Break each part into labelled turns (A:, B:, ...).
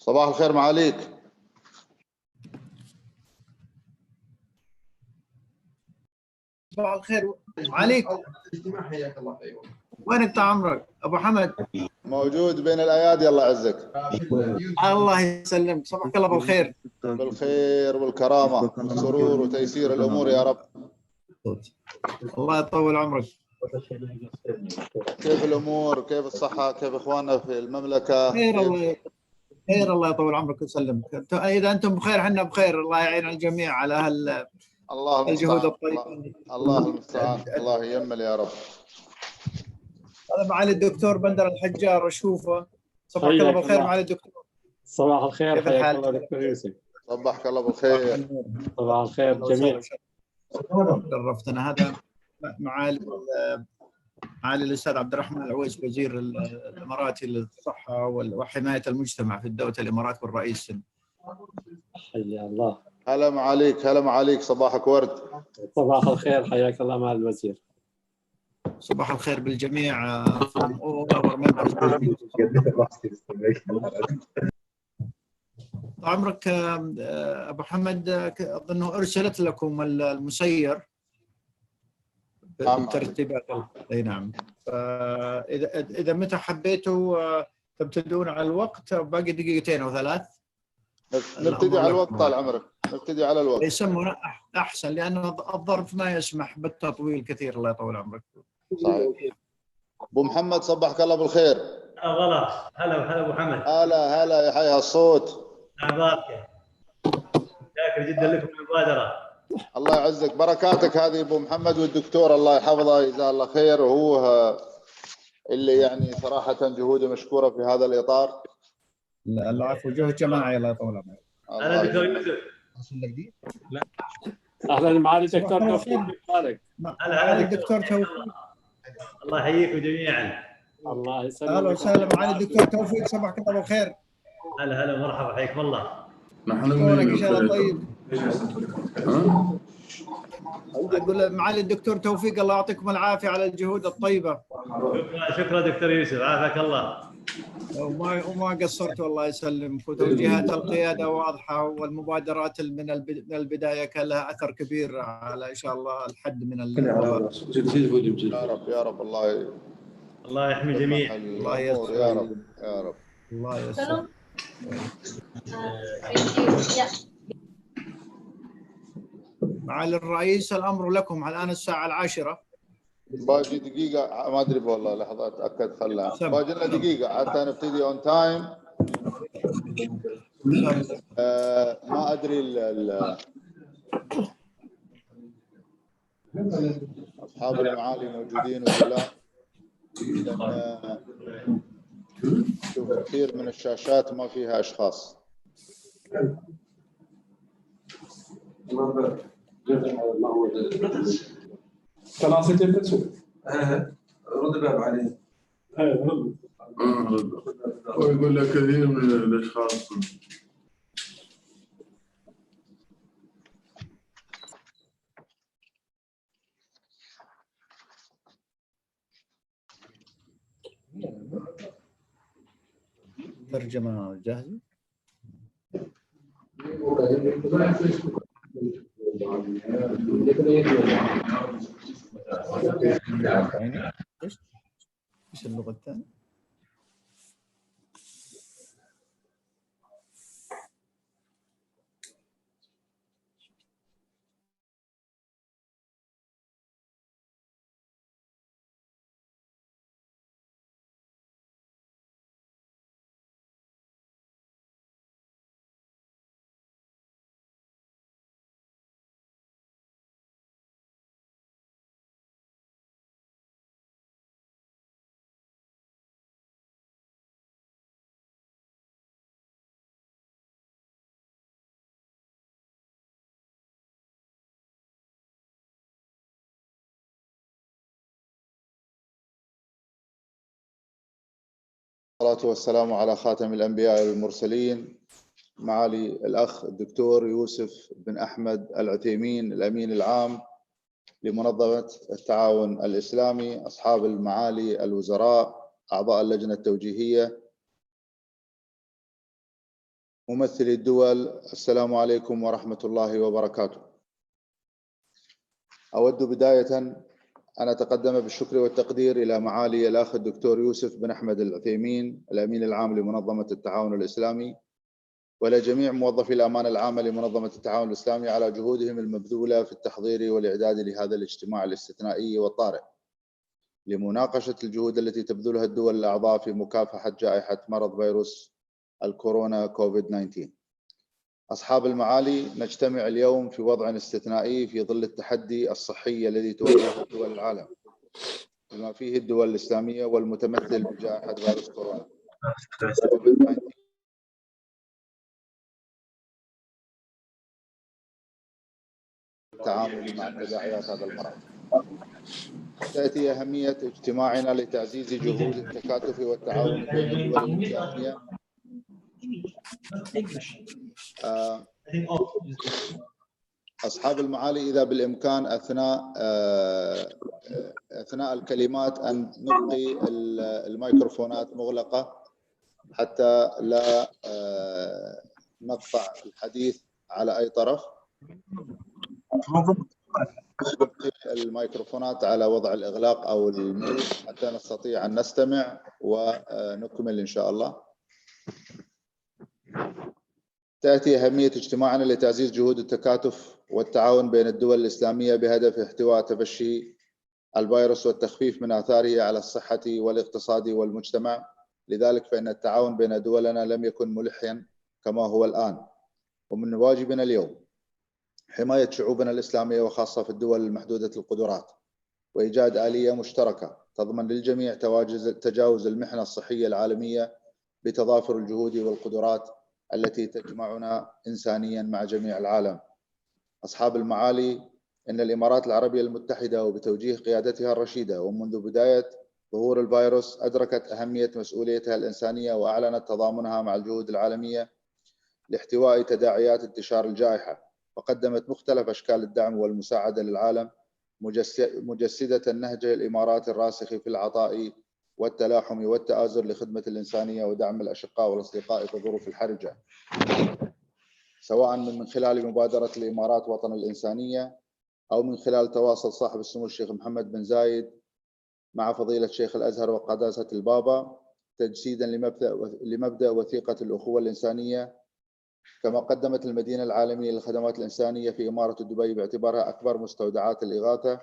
A: صباح الخير معاليك.
B: صباح الخير عليك. وينك عمرك ابو حمد؟
A: موجود بين الايادي الله يعزك.
B: الله يسلمك، صباحك الله بالخير.
A: بالخير والكرامه والسرور وتيسير الامور يا رب.
B: الله يطول عمرك.
A: كيف الامور؟ كيف الصحه؟ كيف اخواننا في المملكه؟
B: خير الله يطول عمرك ويسلمك. اذا انتم بخير احنا بخير. الله يعين الجميع على
A: الله
B: الجهود
A: المستعان.
B: الطيبه.
A: الله المستعان. الله ييمل يا رب.
B: هذا معالي الدكتور بندر الحجار اشوفه. صباحك الله بالخير معالي الدكتور.
C: صباح الخير،
B: كيف
C: حياك
B: الحال؟
C: الله دكتور يوسف.
A: صباحك الله بالخير.
C: صباح الخير جميعا.
B: شرفتنا. هذا معالي الاستاذ عبد الرحمن العويس وزير الاماراتي للصحه وحمايه المجتمع في دوله الامارات والرئيس.
C: حيا الله.
A: هلا معاليك، هلا معاليك، صباحك ورد.
C: صباح الخير، حياك الله مع الوزير.
B: صباح الخير بالجميع. from all our members. عمرك ابو حمد، اظنه ارسلت لكم المسير بالترتيبات. اي نعم. اذا متى حبيتوا تبتدون على الوقت، باقي دقيقتين او ثلاث.
A: نبتدي على الوقت طال عمرك، نبتدي على الوقت.
B: يسمونه احسن لانه الظرف ما يسمح بالتطويل كثير. الله يطول عمرك.
A: صحيح. ابو محمد صبحك الله بالخير.
D: غلط. هلا ابو حمد.
A: هلا يا حي هالصوت.
D: عبارك. شاكر جدا لكم المبادره.
A: الله يعزك، بركاتك هذه ابو محمد، والدكتور الله يحفظه جزاه الله خير، وهو اللي يعني صراحه جهوده مشكوره في هذا الاطار.
B: العفو، جهد جماعي. الله يطول عمرك.
D: انا دكتور يوسف.
C: لا اهلا معالي الدكتور توفيق.
D: هلا
B: الدكتور توفيق.
D: الله يحييكم جميعا.
C: الله يسلمك.
B: اهلا وسهلا معالي الدكتور توفيق، صباحك الله بالخير.
D: هلا مرحبا، حياكم الله.
B: شلونك ان شاء الله طيب؟ اقول معالي الدكتور توفيق الله يعطيكم العافيه على الجهود الطيبه.
D: شكرا دكتور يوسف، عافاك الله.
B: وما قصرتوا الله يسلمك، وتوجيهات القياده واضحه، والمبادرات من البدايه كان لها اثر كبير على ان شاء الله الحد من
A: يا رب
D: الله يحمي الجميع.
B: الله يسر
A: يا رب
B: الله يسر. معالي الرئيس الامر لكم. الان الساعه 10.
A: باقي دقيقة، ما ادري والله، لحظة اتاكد. خلها باقي لنا دقيقة حتى نبتدي اون تايم. ما ادري اصحاب المعالي موجودين ولا لا؟ شوف كثير من الشاشات ما فيها اشخاص.
E: خلاص تلبسوا. رد الباب عليه. ويقول لك كثير من الاشخاص.
B: ترجمة جاهزة؟ ايش اللغة الثانية؟
A: والصلاة والسلام على خاتم الأنبياء والمرسلين، معالي الأخ الدكتور يوسف بن أحمد العثيمين، الأمين العام لمنظمة التعاون الإسلامي، أصحاب المعالي الوزراء، أعضاء اللجنة التوجيهية، ممثلي الدول، السلام عليكم ورحمة الله وبركاته. أود بداية أن أتقدم بالشكر والتقدير إلى معالي الأخ الدكتور يوسف بن أحمد العثيمين الأمين العام لمنظمة التعاون الإسلامي، وإلى جميع موظفي الأمانة العامة لمنظمة التعاون الإسلامي على جهودهم المبذولة في التحضير والإعداد لهذا الاجتماع الاستثنائي والطارئ لمناقشة الجهود التي تبذلها الدول الأعضاء في مكافحة جائحة مرض فيروس الكورونا كوفيد-19. أصحاب المعالي، نجتمع اليوم في وضع استثنائي في ظل التحدي الصحي الذي تواجهه دول العالم، بما فيه الدول الإسلامية والمتمثل بجائحة فيروس كورونا كوفيد-19. التعامل مع تداعيات هذا المرض. تأتي أهمية اجتماعنا لتعزيز جهود التكاتف والتعاون بين الدول الإسلامية أصحاب المعالي، إذا بالإمكان أثناء الكلمات أن نبقي الميكروفونات مغلقة حتى لا نقطع الحديث على أي طرف. نبقي الميكروفونات على وضع الإغلاق أو الميوت حتى نستطيع أن نستمع ونكمل إن شاء الله. تأتي أهمية اجتماعنا لتعزيز جهود التكاتف والتعاون بين الدول الإسلامية بهدف احتواء تفشي الفيروس والتخفيف من آثاره على الصحة والاقتصاد والمجتمع. لذلك فإن التعاون بين دولنا لم يكن ملحا كما هو الآن، ومن واجبنا اليوم حماية شعوبنا الإسلامية وخاصة في الدول المحدودة القدرات، وإيجاد آلية مشتركة تضمن للجميع تجاوز المحنة الصحية العالمية بتضافر الجهود والقدرات التي تجمعنا إنسانيا مع جميع العالم. أصحاب المعالي، إن الإمارات العربية المتحدة وبتوجيه قيادتها الرشيدة ومنذ بداية ظهور الفيروس أدركت أهمية مسؤوليتها الإنسانية وأعلنت تضامنها مع الجهود العالمية لاحتواء تداعيات انتشار الجائحة، وقدمت مختلف أشكال الدعم والمساعدة للعالم، مجسدة النهج الإماراتي الراسخ في العطاء والتلاحم والتآزر لخدمة الإنسانية ودعم الأشقاء والأصدقاء في الظروف الحرجة، سواء من خلال مبادرة الإمارات وطن الإنسانية أو من خلال تواصل صاحب السمو الشيخ محمد بن زايد مع فضيلة شيخ الأزهر وقداسة البابا، تجسيدا لمبدأ وثيقة الأخوة الإنسانية. كما قدمت المدينة العالمية للخدمات الإنسانية في إمارة دبي باعتبارها أكبر مستودعات الإغاثة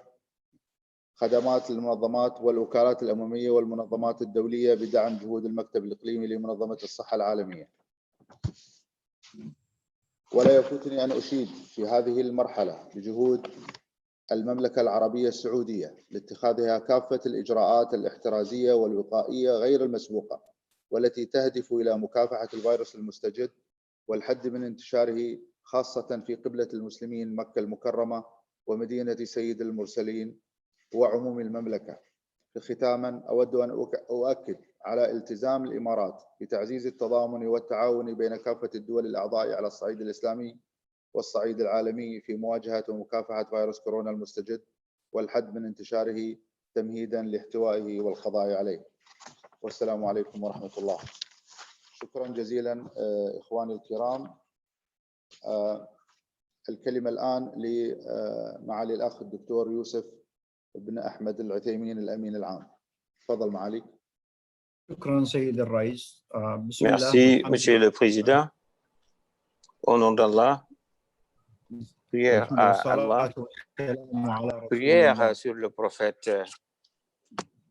A: خدمات للمنظمات والوكالات الأممية والمنظمات الدولية بدعم جهود المكتب الإقليمي لمنظمة الصحة العالمية. ولا يفوتني أن أشيد في هذه المرحلة بجهود المملكة العربية السعودية لاتخاذها كافة الإجراءات الاحترازية والوقائية غير المسبوقة، والتي تهدف إلى مكافحة الفيروس المستجد والحد من انتشاره، خاصة في قبلة المسلمين مكة المكرمة ومدينة سيد المرسلين وعموم المملكة. ختاما، أود أن أؤكد على التزام الإمارات بتعزيز التضامن والتعاون بين كافة الدول الأعضاء على الصعيد الإسلامي والصعيد العالمي في مواجهة ومكافحة فيروس كورونا المستجد والحد من انتشاره، تمهيدا لاحتوائه والقضاء عليه. والسلام عليكم ورحمة الله. شكرا جزيلا إخواني الكرام. الكلمة الآن لمعالي الأخ الدكتور يوسف بن أحمد العثيمين الأمين العام. تفضل معالي.
B: شكرا سيد الرئيس. بسم
F: Merci, Monsieur le Président. Au nom d'Allah, prière à Allah, prière sur le prophète.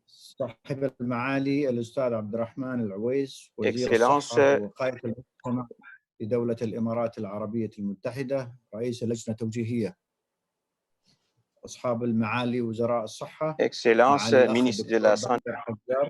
B: صاحب المعالي الأستاذ عبد الرحمن العويس، وزير الصحة ووقاية المجتمع لدولة الإمارات العربية المتحدة، رئيس اللجنة التوجيهية. أصحاب المعالي وزراء الصحة،
F: Excellence, ministre de la Santé،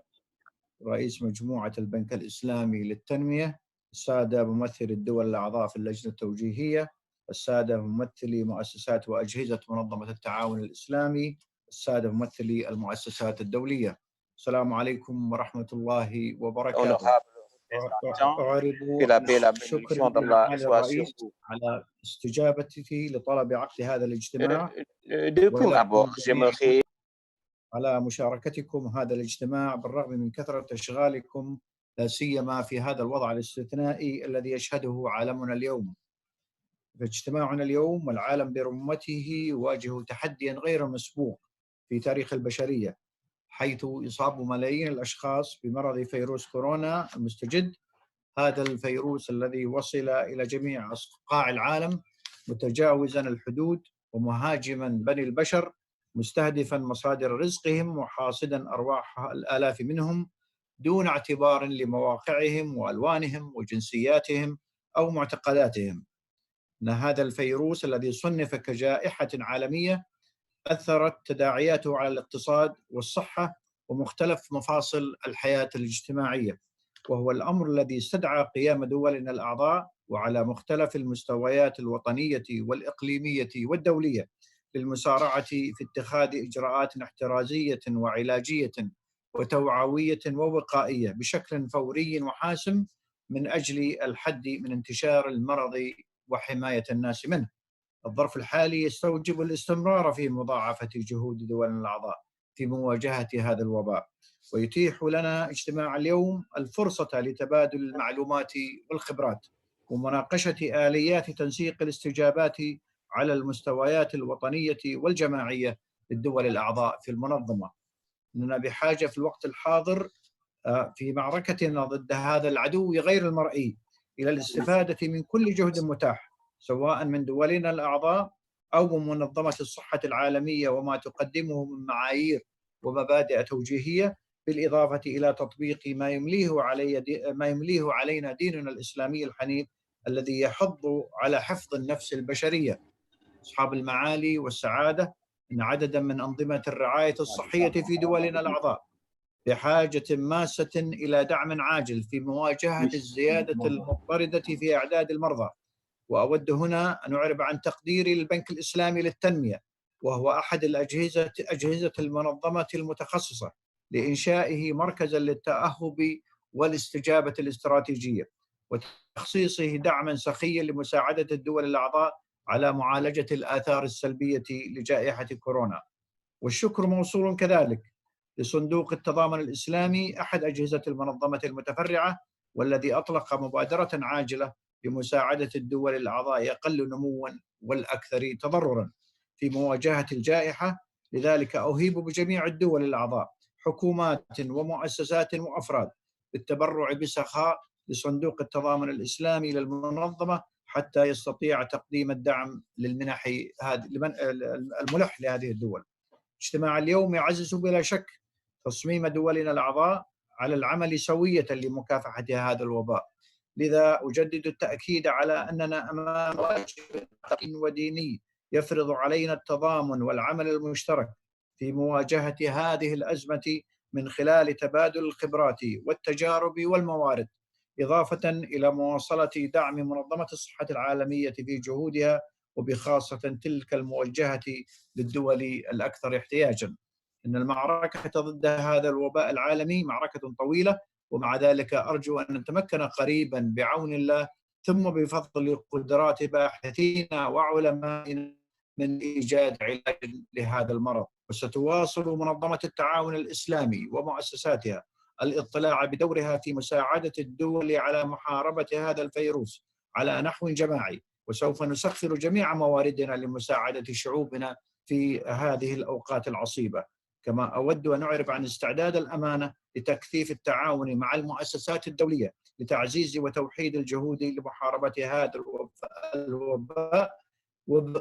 B: رئيس مجموعة البنك الإسلامي للتنمية، السادة ممثلي الدول الأعضاء في اللجنة التوجيهية، السادة ممثلي مؤسسات وأجهزة منظمة التعاون الإسلامي، السادة ممثلي المؤسسات الدولية، السلام عليكم ورحمة الله وبركاته. أعرب شكري لمعالي الرئيس على استجابته لطلب عقد هذا الاجتماع على مشاركتكم هذا الاجتماع بالرغم من كثرة أشغالكم لا سيما في هذا الوضع الاستثنائي الذي يشهده عالمنا اليوم. فاجتماعنا اليوم والعالم برمته يواجه تحديا غير مسبوق في تاريخ البشرية، حيث يصاب ملايين الأشخاص بمرض فيروس كورونا المستجد. هذا الفيروس الذي وصل إلى جميع أصقاع العالم متجاوزا الحدود ومهاجما بني البشر، مستهدفا مصادر رزقهم وحاصدا أرواح الآلاف منهم دون اعتبار لمواقعهم وألوانهم وجنسياتهم أو معتقداتهم. أن هذا الفيروس الذي صنف كجائحة عالمية أثرت تداعياته على الاقتصاد والصحة ومختلف مفاصل الحياة الاجتماعية، وهو الأمر الذي استدعى قيام دولنا الأعضاء وعلى مختلف المستويات الوطنية والإقليمية والدولية للمسارعة في اتخاذ إجراءات احترازية وعلاجية وتوعوية ووقائية بشكل فوري وحاسم من أجل الحد من انتشار المرض وحماية الناس منه. الظرف الحالي يستوجب الاستمرار في مضاعفة جهود دولنا الأعضاء في مواجهة هذا الوباء، ويتيح لنا اجتماع اليوم الفرصة لتبادل المعلومات والخبرات ومناقشة آليات تنسيق الاستجابات على المستويات الوطنية والجماعية للدول الأعضاء في المنظمة. إننا بحاجة في الوقت الحاضر في معركتنا ضد هذا العدو غير المرئي إلى الاستفادة من كل جهد متاح، سواء من دولنا الأعضاء أو من منظمة الصحة العالمية وما تقدمه من معايير ومبادئ توجيهية، بالإضافة إلى تطبيق ما يمليه علينا ديننا الإسلامي الحنيف الذي يحض على حفظ النفس البشرية. أصحاب المعالي والسعادة، إن عددا من أنظمة الرعاية الصحية في دولنا الأعضاء بحاجة ماسة إلى دعم عاجل في مواجهة الزيادة المضطردة في أعداد المرضى. وأود هنا أن أعرب عن تقديري للبنك الإسلامي للتنمية، وهو أحد أجهزة المنظمة المتخصصة لإنشائه مركزا للتأهب والاستجابة الاستراتيجية وتخصيصه دعما سخيا لمساعدة الدول الأعضاء على معالجة الآثار السلبية لجائحة كورونا. والشكر موصول كذلك لصندوق التضامن الإسلامي أحد أجهزة المنظمة المتفرعة، والذي أطلق مبادرة عاجلة لمساعدة الدول الأعضاء أقل نمواً والأكثر تضرراً في مواجهة الجائحة. لذلك أهيب بجميع الدول الأعضاء حكومات ومؤسسات وأفراد بالتبرع بسخاء لصندوق التضامن الإسلامي للمنظمة حتى يستطيع تقديم الدعم للمنح الملح لهذه الدول. اجتماع اليوم يعزز بلا شك تصميم دولنا الأعضاء على العمل سوية لمكافحة هذا الوباء. لذا أجدد التأكيد على أننا أمام واجب وديني يفرض علينا التضامن والعمل المشترك في مواجهة هذه الأزمة من خلال تبادل الخبرات والتجارب والموارد، إضافة إلى مواصلة دعم منظمة الصحة العالمية في جهودها، وبخاصة تلك الموجهة للدول الأكثر احتياجاً. إن المعركة ضد هذا الوباء العالمي معركة طويلة، ومع ذلك أرجو أن نتمكن قريباً بعون الله ثم بفضل قدرات باحثينا وعلمائنا من إيجاد علاج لهذا المرض. وستواصل منظمة التعاون الإسلامي ومؤسساتها الاطلاع بدورها في مساعدة الدول على محاربة هذا الفيروس على نحو جماعي، وسوف نسخر جميع مواردنا لمساعدة شعوبنا في هذه الأوقات العصيبة. كما أود أن أعرب عن استعداد الأمانة لتكثيف التعاون مع المؤسسات الدولية لتعزيز وتوحيد الجهود لمحاربة هذا الوباء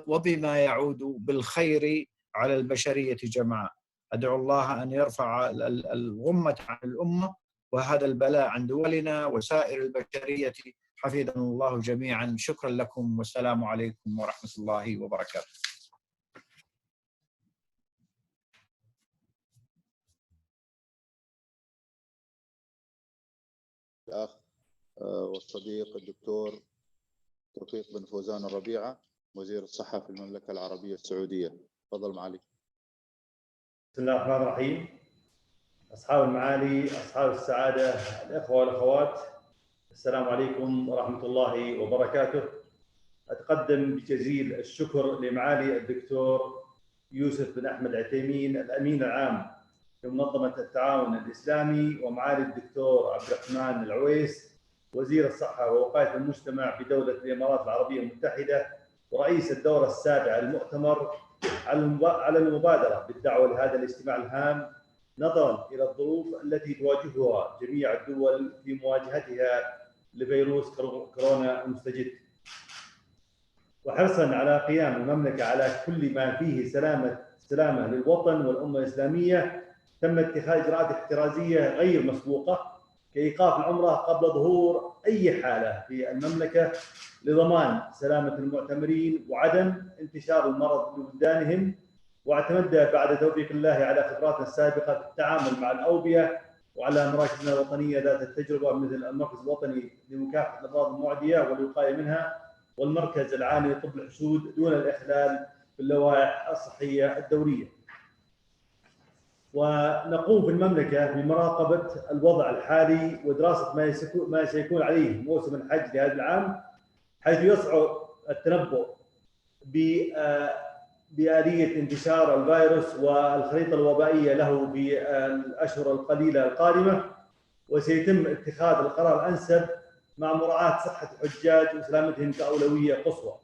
B: وبما يعود بالخير على البشرية جمعاء. أدعو الله أن يرفع الغمة عن الأمة وهذا البلاء عن دولنا وسائر البشرية، حفظنا الله جميعا. شكرا لكم والسلام عليكم ورحمة الله وبركاته.
A: الأخ والصديق الدكتور توفيق بن فوزان الربيعة، وزير الصحة في المملكة العربية السعودية. تفضل معالي.
D: بسم الله الرحمن الرحيم. أصحاب المعالي، أصحاب السعادة، الإخوة والأخوات، السلام عليكم ورحمة الله وبركاته. أتقدم بجزيل الشكر لمعالي الدكتور يوسف بن أحمد العثيمين الأمين العام بمنظمة التعاون الإسلامي، ومعالي الدكتور عبد الرحمن العويس وزير الصحة ووقاية المجتمع بدولة الإمارات العربية المتحدة، ورئيس الدورة السابعة للمؤتمر، على المبادرة بالدعوة لهذا الاجتماع الهام نظرا إلى الظروف التي تواجهها جميع الدول في مواجهتها لفيروس كورونا المستجد، وحرصا على قيام المملكة على كل ما فيه سلامة للوطن والأمة الإسلامية، تم اتخاذ إجراءات احترازية غير مسبوقة كإيقاف العمرة قبل ظهور أي حالة في المملكة لضمان سلامة المعتمرين وعدم انتشار المرض ببلدانهم. واعتمدنا بعد توفيق الله على خبراتنا السابقة في التعامل مع الأوبئة وعلى مراكزنا الوطنية ذات التجربة مثل المركز الوطني لمكافحة الأمراض المعدية والوقاية منها، والمركز العالمي لطب الحشود، دون الإخلال باللوائح الصحية الدورية. ونقوم في المملكة بمراقبة الوضع الحالي ودراسة ما سيكون عليه موسم الحج لهذا العام، حيث يصعب التنبؤ بآلية انتشار الفيروس والخريطة الوبائية له في الأشهر القليلة القادمة، وسيتم اتخاذ القرار الأنسب مع مراعاة صحة الحجاج وسلامتهم كأولوية قصوى.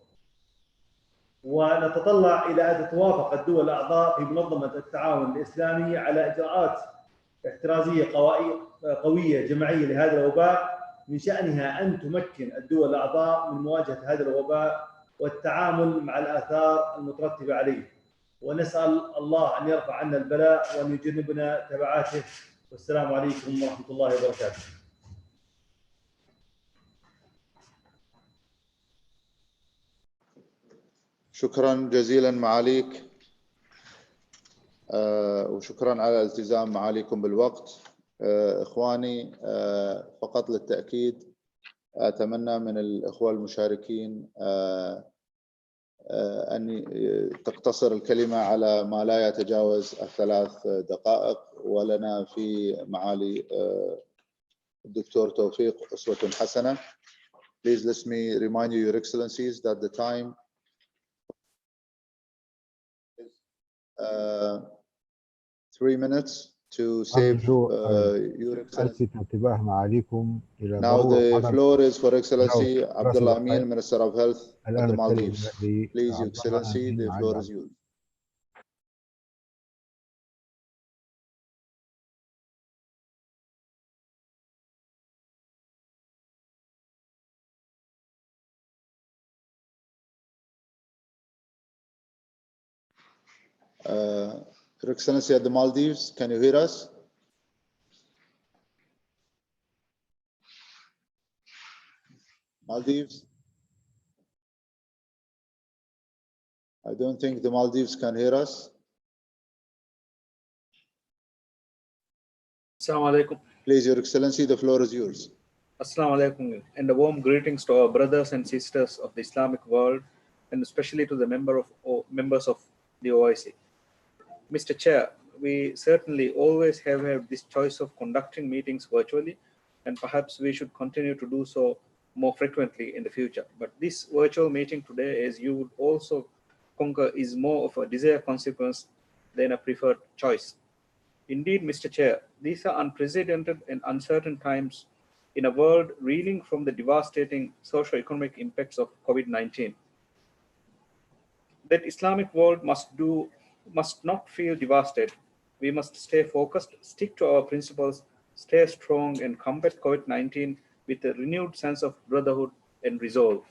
D: ونتطلع إلى أن تتوافق الدول الأعضاء في منظمة التعاون الإسلامي على إجراءات احترازية قوية جماعية لهذا الوباء، من شأنها أن تمكن الدول الأعضاء من مواجهة هذا الوباء والتعامل مع الآثار المترتبة عليه. ونسأل الله أن يرفع عنا البلاء وأن يجنبنا تبعاته. والسلام عليكم ورحمة الله وبركاته.
A: شكرا جزيلا معاليك، وشكرا على الالتزام معاليكم بالوقت. إخواني، فقط للتأكيد أتمنى من الإخوة المشاركين أن تقتصر الكلمة على ما لا يتجاوز 3 دقائق، ولنا في معالي الدكتور توفيق أسوة حسنة. Please let me remind you, Your Excellencies, that the time 3 minutes to save Your Excellency.
G: ألفت انتباه معاليكم إلى
A: Now the
G: ضرورة
A: floor is for Excellency Abdullah Amin, Minister of Health of the
G: الآن
A: Maldives.
G: الكلمة
A: Please, Your
G: لعبد الله
A: Excellency,
G: أمين
A: the
G: معالي
A: floor is yours. Your Excellency at the Maldives, can you hear us? Maldives? I don't think the Maldives can hear us.
H: Assalamu alaikum.
A: Please, Your Excellency, the floor is yours.
H: Assalamu alaikum, and a warm greetings to our brothers and sisters of the Islamic world, and especially to the members of the OIC. Mr. Chair, we certainly always have had this choice of conducting meetings virtually, and perhaps we should continue to do so more frequently in the future. But this virtual meeting today, as you would also concur, is more of a desired consequence than a preferred choice. Indeed, Mr. Chair, these are unprecedented and uncertain times in a world reeling from the devastating socio-economic impacts of COVID-19. That Islamic world must not feel devastated. We must stay focused, stick to our principles, stay strong, and combat COVID-19 with a renewed sense of brotherhood and resolve.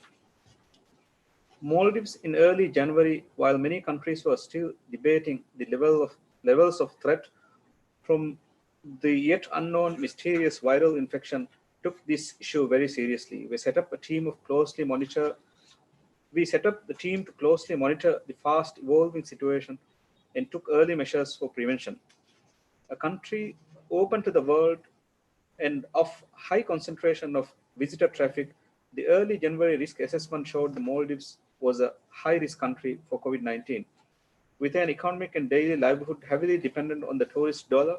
H: Maldives in early January, while many countries were still debating the levels of threat from the yet unknown mysterious viral infection, took this issue very seriously. We set up the team to closely monitor the fast evolving situation and took early measures for prevention. A country open to the world and of high concentration of visitor traffic, the early January risk assessment showed the Maldives was a high-risk country for COVID-19. With an economic and daily livelihood heavily dependent on the tourist dollar,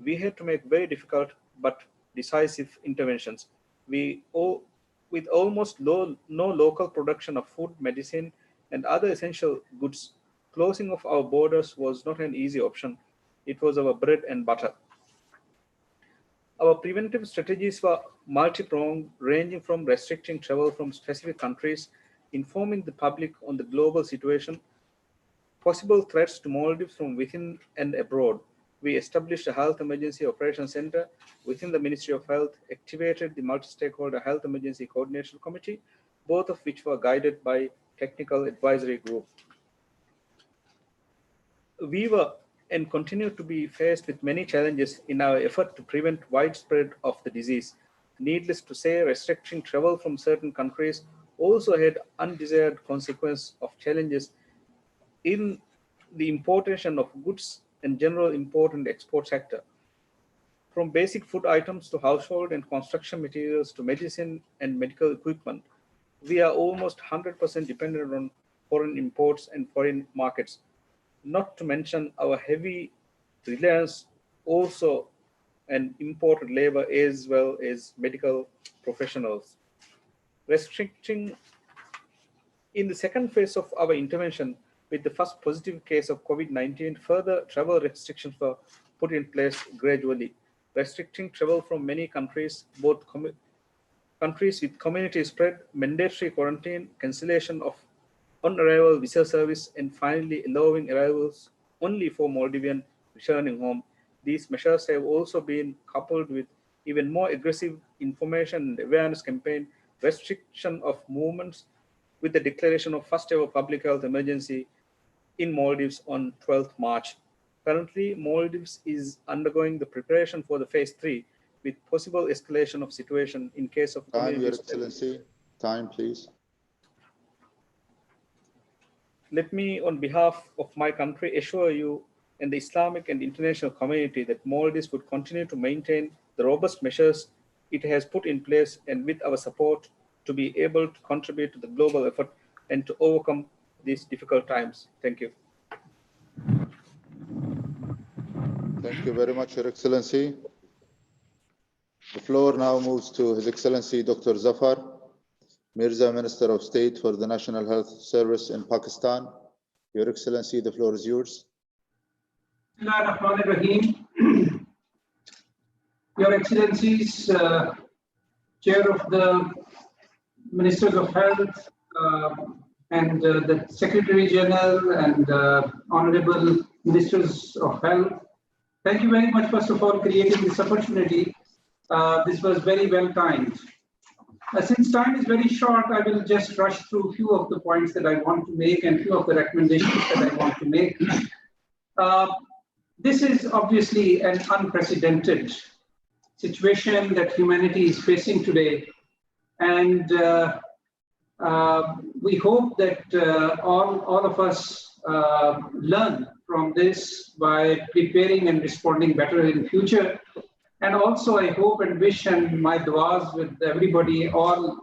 H: we had to make very difficult but decisive interventions. With almost no local production of food, medicine, and other essential goods, closing of our borders was not an easy option. It was our bread and butter. Our preventive strategies were multi-pronged, ranging from restricting travel from specific countries, informing the public on the global situation, possible threats to Maldives from within and abroad. We established a health emergency operations center within the Ministry of Health, activated the multi-stakeholder health emergency coordination committee, both of which were guided by technical advisory group. We were and continue to be faced with many challenges in our effort to prevent widespread of the disease. Needless to say, restricting travel from certain countries also had undesired consequence of challenges in the importation of goods and general import and export sector. From basic food items to household and construction materials to medicine and medical equipment, we are almost 100% dependent on foreign imports and foreign markets, not to mention our heavy reliance also on imported labor as well as medical professionals. Restricting in the second phase of our intervention, with the first positive case of COVID-19, further travel restrictions were put in place gradually, restricting travel from many countries, both countries with community spread, mandatory quarantine, cancellation of on-arrival visa service, and finally allowing arrivals only for Maldivian returning home. These measures have also been coupled with even more aggressive information and awareness campaign, restriction of movements, with the declaration of first ever public health emergency in Maldives on 12th March. Currently, Maldives is undergoing the preparation for the phase 3 with possible escalation of situation in case of
A: time, Your Excellency. Time, please.
H: Let me, on behalf of my country, assure you and the Islamic and international community that Maldives would continue to maintain the robust measures it has put in place, and with our support to be able to contribute to the global effort and to overcome these difficult times. Thank you.
A: Thank you very much, Your Excellency. The floor now moves to His Excellency Dr. Zafar, Mirza, Minister of State for the National Health Service in Pakistan. Your Excellency, the floor is yours.
I: Bismillahirrahmanirrahim. Your Excellencies, Chair of the Ministers of Health and the Secretary General and Honorable Ministers of Health, thank you very much, first of all, creating this opportunity. This was very well timed. Since time is very short, I will just rush through a few of the points that I want to make and a few of the recommendations that I want to make. This is obviously an unprecedented situation that humanity is facing today. And we hope that all of us learn from this by preparing and responding better in future. And also I hope and wish, and my duas with everybody, all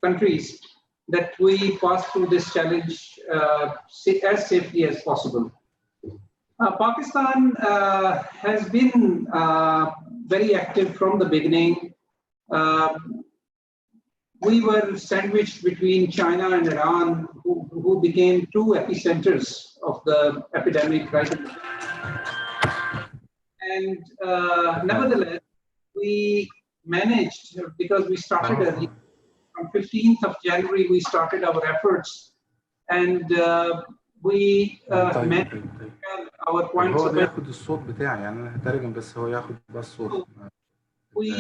I: countries, that we pass through this challenge as safely as possible. Pakistan has been very active from the beginning. We were sandwiched between China and Iran, who became two epicenters of the epidemic, right? And nevertheless, we managed, because we started early. From 15th of January, we started our efforts, and we managed our points of we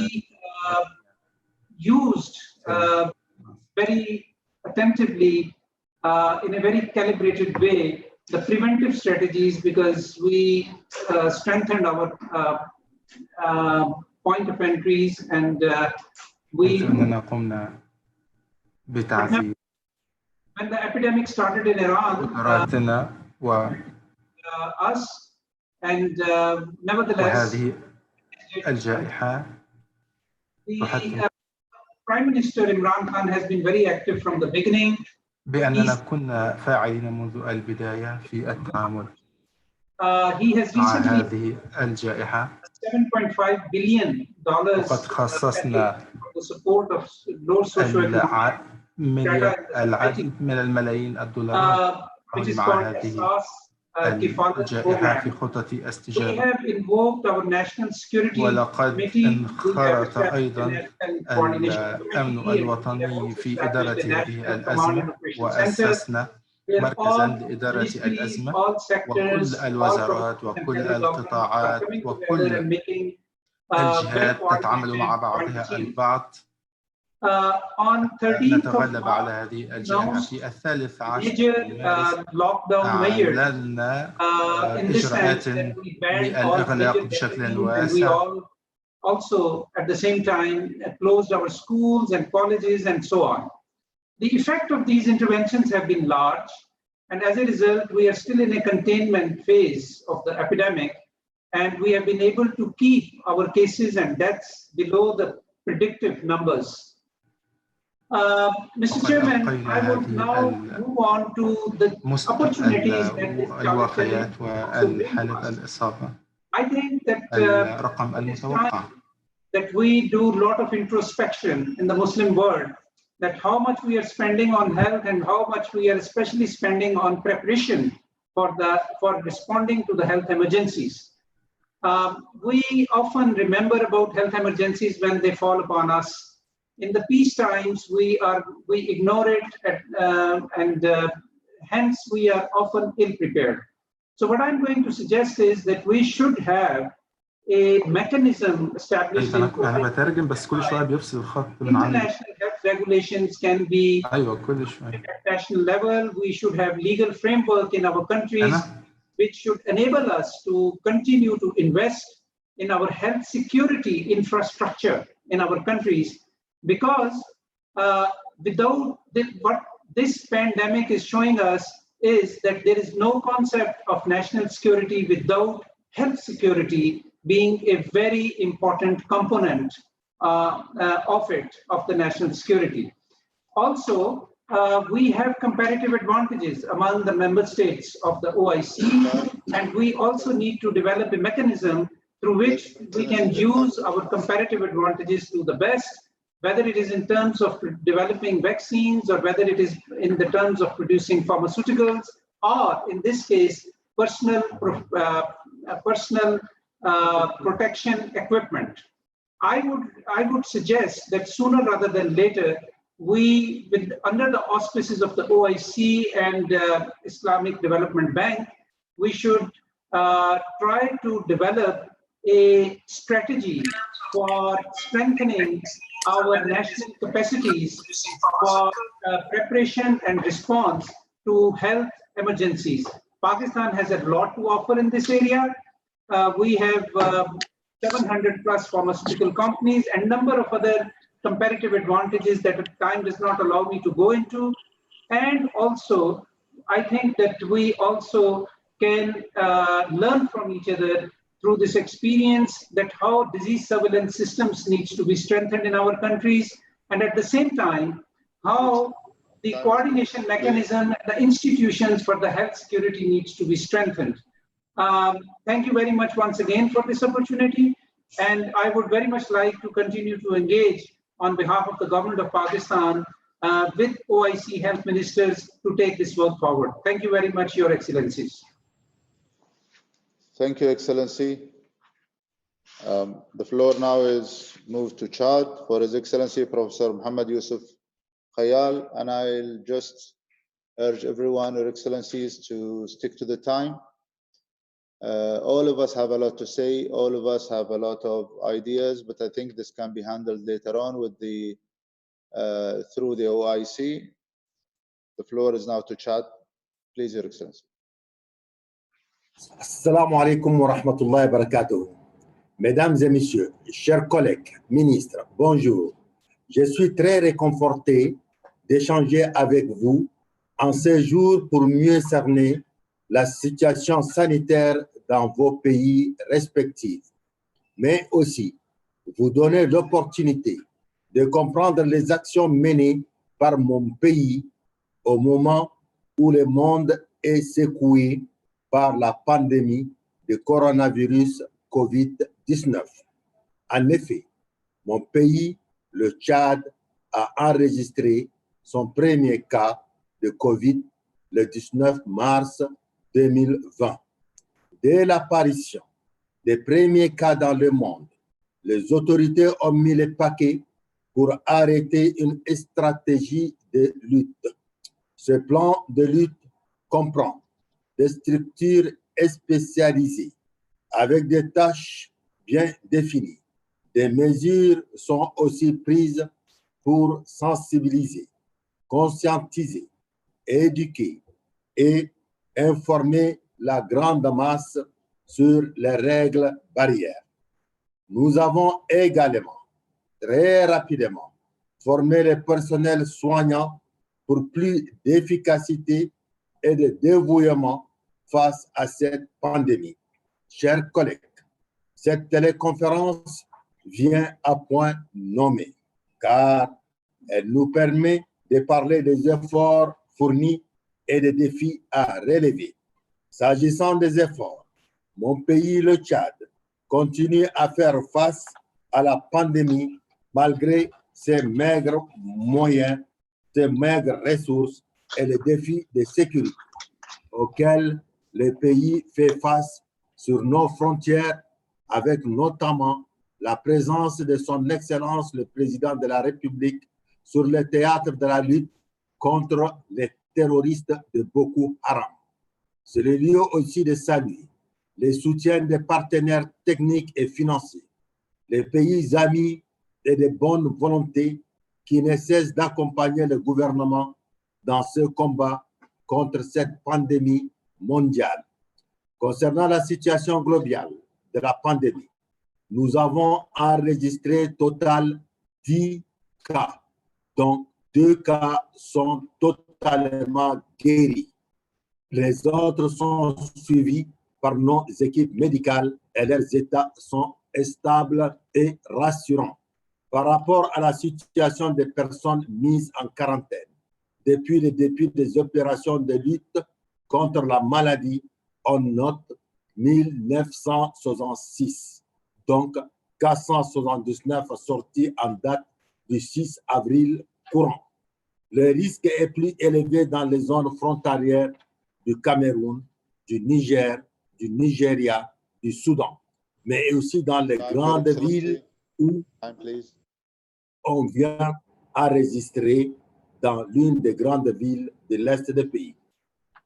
I: used very attentively, in a very calibrated way, the preventive strategies, because we strengthened our point of entries, and when the epidemic started in Iran, us, and nevertheless, the Prime Minister Imran Khan has been very active from the beginning.
J: بأننا كنا فاعلين منذ البداية في التعامل
I: مع
J: هذه الجائحة.
I: $7.5 billion
J: وقد خصصنا العديد من الملايين الدولارات مع هذه الجائحة في خطة
I: We
J: استجابة.
I: have invoked our national security
J: ولقد
I: committee.
J: انخرط أيضا الأمن الوطني في إدارة هذه الأزمة، وأسسنا مركزا لإدارة الأزمة، وكل الوزارات وكل القطاعات وكل الجهات تتعامل مع بعضها البعض. نتغلب على هذه الجائحة. في 13 مارس أعلنا إجراءات للإغلاق بشكل واسع.
I: Also, at the same time, closed our schools and colleges and so on. The effect of these interventions have been large, and as a result, we are still in a containment phase of the epidemic, and we have been able to keep our cases and deaths below the predictive numbers. Mr. Chairman, I would now move on to the opportunities that this
J: الوفيات والحالة الإصابة.
I: I think that
J: الرقم المتوقع.
I: That we do a lot of introspection in the Muslim world, that how much we are spending on health and how much we are especially spending on preparation for responding to the health emergencies. We often remember about health emergencies when they fall upon us. In the peace times, we ignore it, and hence we are often ill prepared. So what I'm going to suggest is that we should have a mechanism established.
J: أنا بترجم بس كل شوية بيفصل الخط من عندي.
I: International health regulations can be
J: كل شوية.
I: at national level. We should have legal framework in our countries which should enable us to continue to invest in our health security infrastructure in our countries, because what this pandemic is showing us is that there is no concept of national security without health security being a very important component of the national security. Also, we have comparative advantages among the member states of the OIC, and we also need to develop a mechanism through which we can use our comparative advantages to the best, whether it is in terms of developing vaccines or whether it is in the terms of producing pharmaceuticals, or in this case, personal protection equipment. I would suggest that sooner rather than later, under the auspices of the OIC and Islamic Development Bank, we should try to develop a strategy for strengthening our national capacities for preparation and response to health emergencies. Pakistan has a lot to offer in this area. We have 700 plus pharmaceutical companies and number of other comparative advantages that time does not allow me to go into. And also, I think that we also can learn from each other through this experience, that how disease surveillance systems needs to be strengthened in our countries, and at the same time, how the coordination mechanism, the institutions for the health security needs to be strengthened. Thank you very much once again for this opportunity, and I would very much like to continue to engage on behalf of the government of Pakistan with OIC health ministers to take this work forward. Thank you very much, Your Excellencies.
A: Thank you, Excellency. The floor now is moved to Chad for His Excellency Professor Muhammad Yusuf Khayal, and I'll just urge everyone, Your Excellencies, to stick to the time. All of us have a lot to say, all of us have a lot of ideas, but I think this can be handled later on with through the OIC. The floor is now to Chad. Please, Your Excellency.
K: Assalamu alaikum wa rahmatullahi wa barakatuh. Mesdames et messieurs, chers collègues, ministres, bonjour. Je suis très réconforté d'échanger avec vous en ces jours pour mieux cerner la situation sanitaire dans vos pays respectifs, mais aussi vous donner l'opportunité de comprendre les actions menées par mon pays au moment où le monde est secoué par la pandémie de coronavirus COVID-19. En effet, mon pays, le Tchad, a enregistré son premier cas de COVID le 19 mars 2020. Dès l'apparition des premiers cas dans le monde, les autorités ont mis les paquets pour arrêter une stratégie de lutte. Ce plan de lutte comprend des structures spécialisées avec des tâches bien définies. Des mesures sont aussi prises pour sensibiliser, conscientiser, éduquer et informer la grande masse sur les règles barrières. Nous avons également très rapidement formé les personnels soignants pour plus d'efficacité et de dévouement face à cette pandémie. Chers collègues, cette téléconférence vient à point nommé, car elle nous permet de parler des efforts fournis et des défis à relever. S'agissant des efforts, mon pays, le Tchad, continue à faire face à la pandémie malgré ses maigres moyens, ses maigres ressources et les défis de sécurité auxquels le pays fait face sur nos frontières, avec notamment la présence de son Excellence le Président de la République sur le théâtre de la lutte contre les terroristes de Boko Haram. C'est le lieu aussi de saluer les soutiens des partenaires techniques et financiers, les pays amis et de bonne volonté qui ne cessent d'accompagner le gouvernement dans ce combat contre cette pandémie mondiale. Concernant la situation globale de la pandémie, nous avons enregistré total 10 cas, dont 2 cas sont totalement guéris. Les autres sont suivis par nos équipes médicales et leurs états sont stables et rassurants. Par rapport à la situation des personnes mises en quarantaine, depuis le début des opérations de lutte contre la maladie, on note 1966, donc 479 sorties en date du 6 avril courant. Le risque est plus élevé dans les zones frontalières du Cameroun, du Niger, du Nigeria, du Soudan, mais aussi dans les grandes villes où on vient enregistrer dans l'une des grandes villes de l'Est du pays.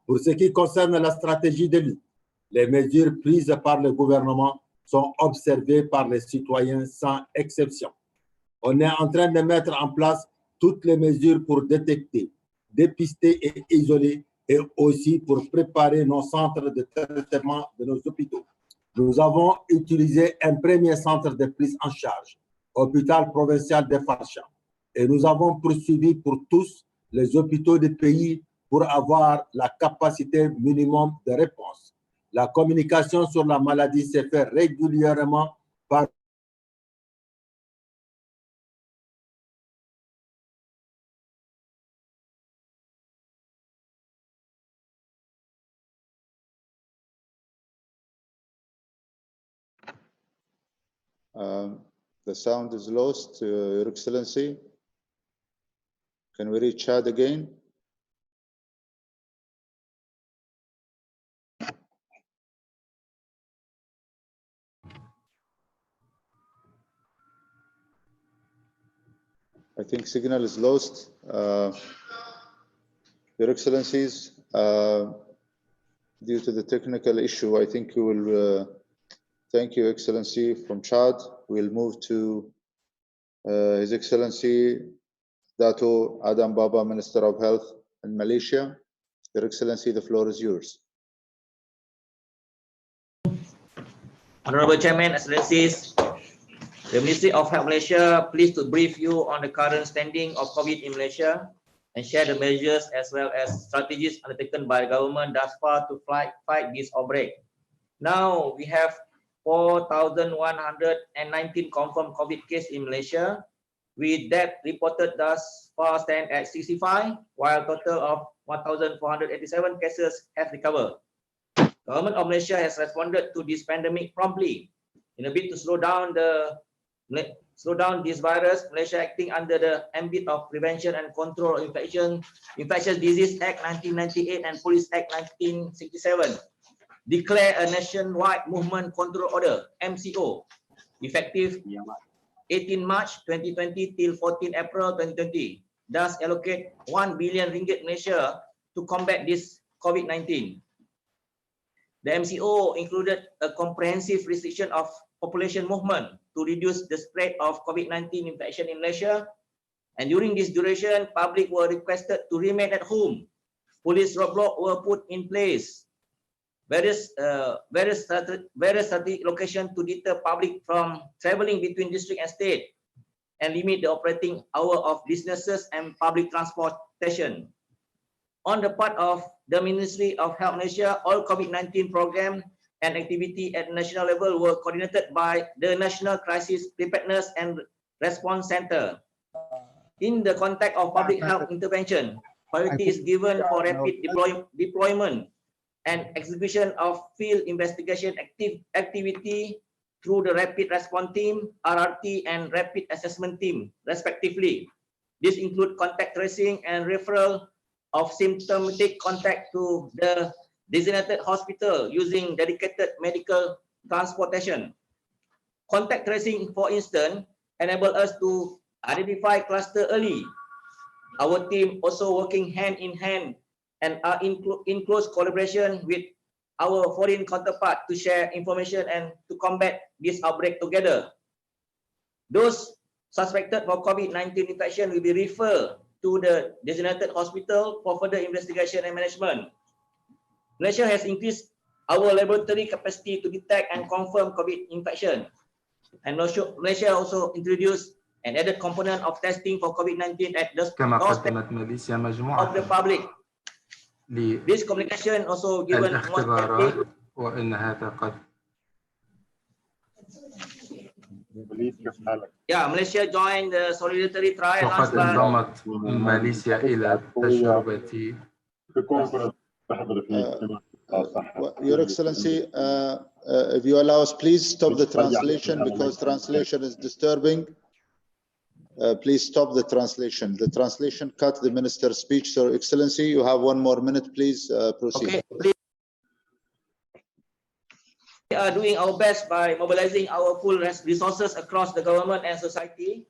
K: Pour ce qui concerne la stratégie de lutte, les mesures prises par le gouvernement sont observées par les citoyens sans exception. On est en train de mettre en place toutes les mesures pour détecter, dépister et isoler, et aussi pour préparer nos centres de traitement de nos hôpitaux. Nous avons utilisé un premier centre de prise en charge, hôpital provincial de Farcha, et nous avons poursuivi pour tous les hôpitaux du pays pour avoir la capacité minimum de réponse. La communication sur la maladie s'est faite régulièrement par
A: the sound is lost, Your Excellency. Can we reach Chad again? I think signal is lost. Your Excellencies, due to the technical issue, I think we will thank you, Excellency, from Chad. We'll move to His Excellency Dato Adam Baba, Minister of Health and Militia. Your Excellency, the floor is yours.
L: Honorable Chairman, Excellencies, the Ministry of Health Malaysia pleased to brief you on the current standing of COVID in Malaysia and share the measures as well as strategies undertaken by the government thus far to fight this outbreak. Now we have 4,119 confirmed COVID cases in Malaysia, with death reported thus far stand at 65, while a total of 1,487 cases have recovered. Government of Malaysia has responded to this pandemic promptly in a bid to slow down the slow down this virus, Malaysia acting under the ambit of Prevention and Control of Infectious Disease Act 1998 and Police Act 1967, declare a nationwide movement control order, MCO, effective 18 March 2020 till 14 April 2020. Thus allocate 1 billion ringgit Malaysia to combat this COVID-19. The MCO included a comprehensive restriction of population movement to reduce the spread of COVID-19 infection in Malaysia. And during this duration, public were requested to remain at home. Police roadblocks were put in place. Various strategic locations to deter public from traveling between district and state and limit the operating hour of businesses and public transportation. On the part of the Ministry of Health Malaysia, all COVID-19 program and activity at national level were coordinated by the National Crisis Preparedness and Response Center. In the context of public health intervention, priority is given for rapid deployment and execution of field investigation activity through the Rapid Response Team, RRT, and Rapid Assessment Team, respectively. This includes contact tracing and referral of symptomatic contact to the designated hospital using dedicated medical transportation. Contact tracing, for instance, enable us to identify cluster early. Our team also working hand in hand and are in close collaboration with our foreign counterpart to share information and to combat this outbreak together. Those suspected for COVID-19 infection will be referred to the designated hospital for further investigation and management. Malaysia has increased our laboratory capacity to detect and confirm COVID infection. And Malaysia also introduced an added component of testing for COVID-19 at the doorstep of the public. This communication also given more Malaysia joined the solidarity trial last month.
J: ماليزيا إلى تجربة
A: Your Excellency, if you allow us, please stop the translation because translation is disturbing. Please stop the translation. The translation cut the minister's speech. So, Excellency, you have 1 more minute. Please proceed.
L: Okay, please. We are doing our best by mobilizing our full resources across the government and society.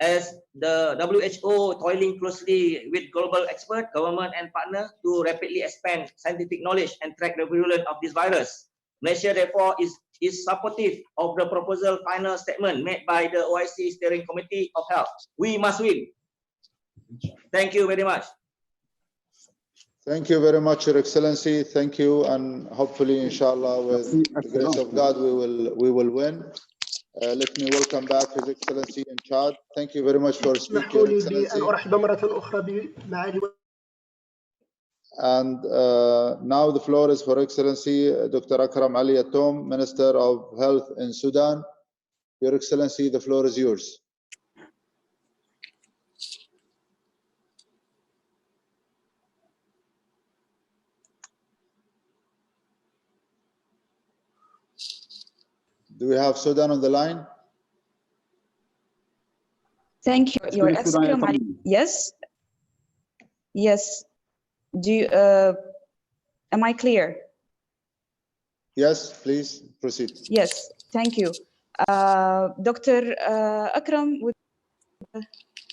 L: As the WHO toiling closely with global experts, government and partners to rapidly expand scientific knowledge and track the virulence of this virus. Malaysia, therefore, is supportive of the proposal final statement made by the OIC Steering Committee of Health. We must win. Thank you very much.
A: Thank you very much, Your Excellency. Thank you, and hopefully, inshallah, with the grace of God, we will win. Let me welcome back His Excellency in charge. Thank you very much for speaking, Your Excellency. And now the floor is for Excellency Dr. Akram Ali Atom, Minister of Health in Sudan. Your Excellency, the floor is yours. Do we have Sudan on the line?
M: Thank you, Your Excellency. Yes. Yes. Do you, am I clear?
A: Yes, please proceed.
M: Yes, thank you. Dr. Akram would,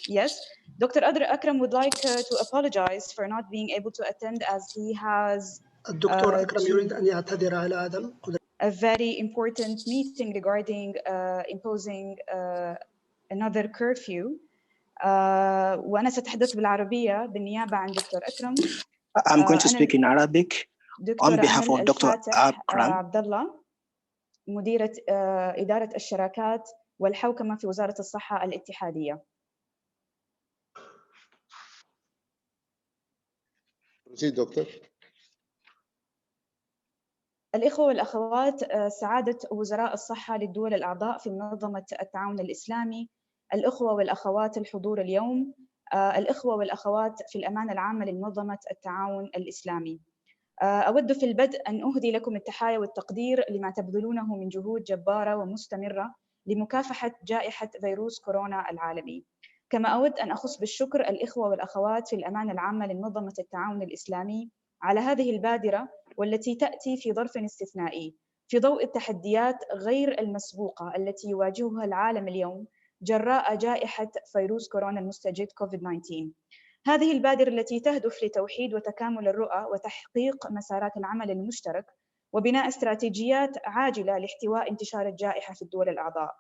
M: yes, Dr. Akram would like to apologize for not being able to attend as he has a very important meeting regarding imposing another curfew. وأنا سأتحدث بالعربية بالنيابة عن دكتور أكرم.
N: I'm going to speak in Arabic on behalf of Dr. Akram.
M: عبد الله مديرة إدارة الشراكات والحوكمة في وزارة الصحة الاتحادية.
A: Proceed, Doctor.
M: الإخوة والأخوات، سعادة وزراء الصحة للدول الأعضاء في منظمة التعاون الإسلامي، الإخوة والأخوات الحضور اليوم، الإخوة والأخوات في الأمانة العامة لمنظمة التعاون الإسلامي. أود في البدء أن أهدي لكم التحايا والتقدير لما تبذلونه من جهود جبارة ومستمرة لمكافحة جائحة فيروس كورونا العالمي. كما أود أن أخص بالشكر الإخوة والأخوات في الأمانة العامة لمنظمة التعاون الإسلامي على هذه البادرة، والتي تأتي في ظرف استثنائي في ضوء التحديات غير المسبوقة التي يواجهها العالم اليوم جراء جائحة فيروس كورونا المستجد كوفيد-19. هذه البادرة التي تهدف لتوحيد وتكامل الرؤى وتحقيق مسارات العمل المشترك وبناء استراتيجيات عاجلة لاحتواء انتشار الجائحة في الدول الأعضاء.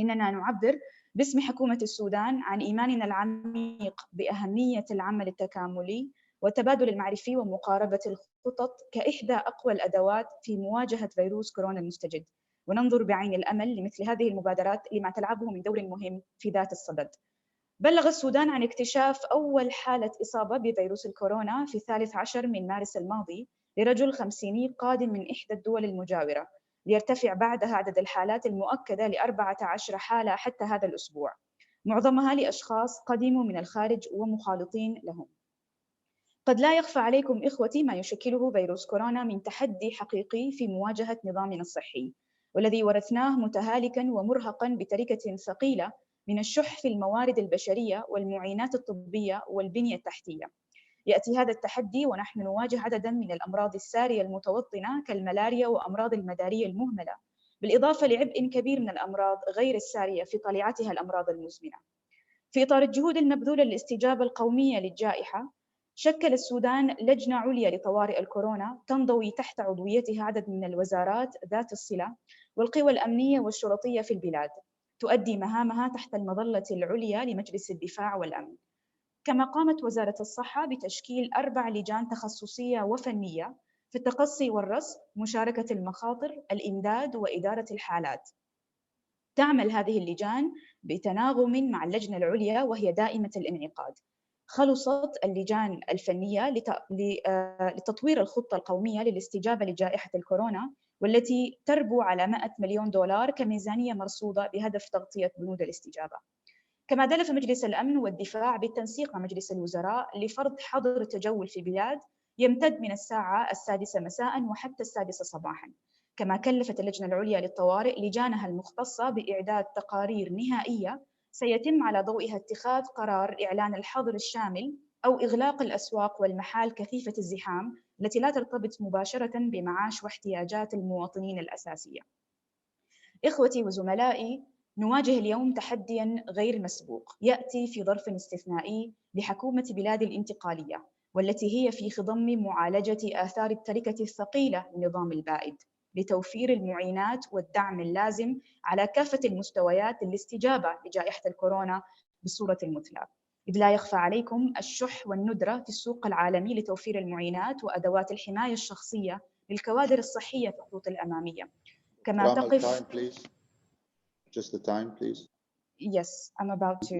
M: إننا نعبر باسم حكومة السودان عن إيماننا العميق بأهمية العمل التكاملي والتبادل المعرفي ومقاربة الخطط كإحدى أقوى الأدوات في مواجهة فيروس كورونا المستجد، وننظر بعين الأمل لمثل هذه المبادرات لما تلعبه من دور مهم في ذات الصدد. بلغ السودان عن اكتشاف أول حالة إصابة بفيروس الكورونا في 13 من مارس الماضي لرجل 50 قادم من إحدى الدول المجاورة، ليرتفع بعدها عدد الحالات المؤكدة ل14 حالة حتى هذا الأسبوع، معظمها لأشخاص قدموا من الخارج ومخالطين لهم. قد لا يخفى عليكم إخوتي ما يشكله فيروس كورونا من تحدي حقيقي في مواجهة نظامنا الصحي، والذي ورثناه متهالكاً ومرهقاً بتركة ثقيلة من الشح في الموارد البشرية والمعينات الطبية والبنية التحتية. يأتي هذا التحدي ونحن نواجه عدداً من الأمراض السارية المتوطنة كالملاريا وأمراض المدارية المهملة، بالإضافة لعبء كبير من الأمراض غير السارية في طليعتها الأمراض المزمنة. في إطار الجهود المبذولة للاستجابة القومية للجائحة، شكل السودان لجنة عليا لطوارئ الكورونا تنضوي تحت عضويتها عدد من الوزارات ذات الصلة والقوى الأمنية والشرطية في البلاد، تؤدي مهامها تحت المظلة العليا لمجلس الدفاع والأمن. كما قامت وزارة الصحة بتشكيل 4 لجان تخصصية وفنية في التقصي والرصد، مشاركة المخاطر، الإمداد وإدارة الحالات. تعمل هذه اللجان بتناغم مع اللجنة العليا وهي دائمة الانعقاد. خلصت اللجان الفنية لتطوير الخطة القومية للاستجابة لجائحة الكورونا، والتي تربو على 100 مليون دولار كميزانية مرصودة بهدف تغطية بنود الاستجابة. كما دلف مجلس الأمن والدفاع بالتنسيق مع مجلس الوزراء لفرض حظر تجول في بلاد يمتد من الساعة 6 مساء وحتى 6 صباحا. كما كلفت اللجنة العليا للطوارئ لجانها المختصة بإعداد تقارير نهائية سيتم على ضوئها اتخاذ قرار إعلان الحظر الشامل أو إغلاق الأسواق والمحال كثيفة الزحام التي لا ترتبط مباشرة بمعاش واحتياجات المواطنين الأساسية. إخوتي وزملائي، نواجه اليوم تحدياً غير مسبوق يأتي في ظرف استثنائي لحكومة بلاد الانتقالية، والتي هي في خضم معالجة آثار التركة الثقيلة للنظام البائد، لتوفير المعينات والدعم اللازم على كافة المستويات للاستجابة لجائحة الكورونا بالصورة المثلى. إذ لا يخفى عليكم الشح والندرة في السوق العالمي لتوفير المعينات وأدوات الحماية الشخصية للكوادر الصحية في الخطوط الأمامية. كما تقف
A: Just the time, please.
M: Yes, I'm about to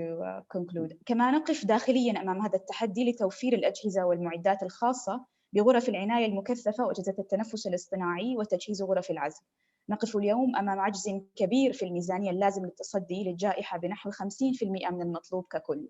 M: conclude. كما نقف داخلياً أمام هذا التحدي لتوفير الأجهزة والمعدات الخاصة بغرف العناية المكثفة وأجهزة التنفس الاصطناعي وتجهيز غرف العزل. نقف اليوم أمام عجز كبير في الميزانية اللازم للتصدي للجائحة بنحو 50% من المطلوب ككل.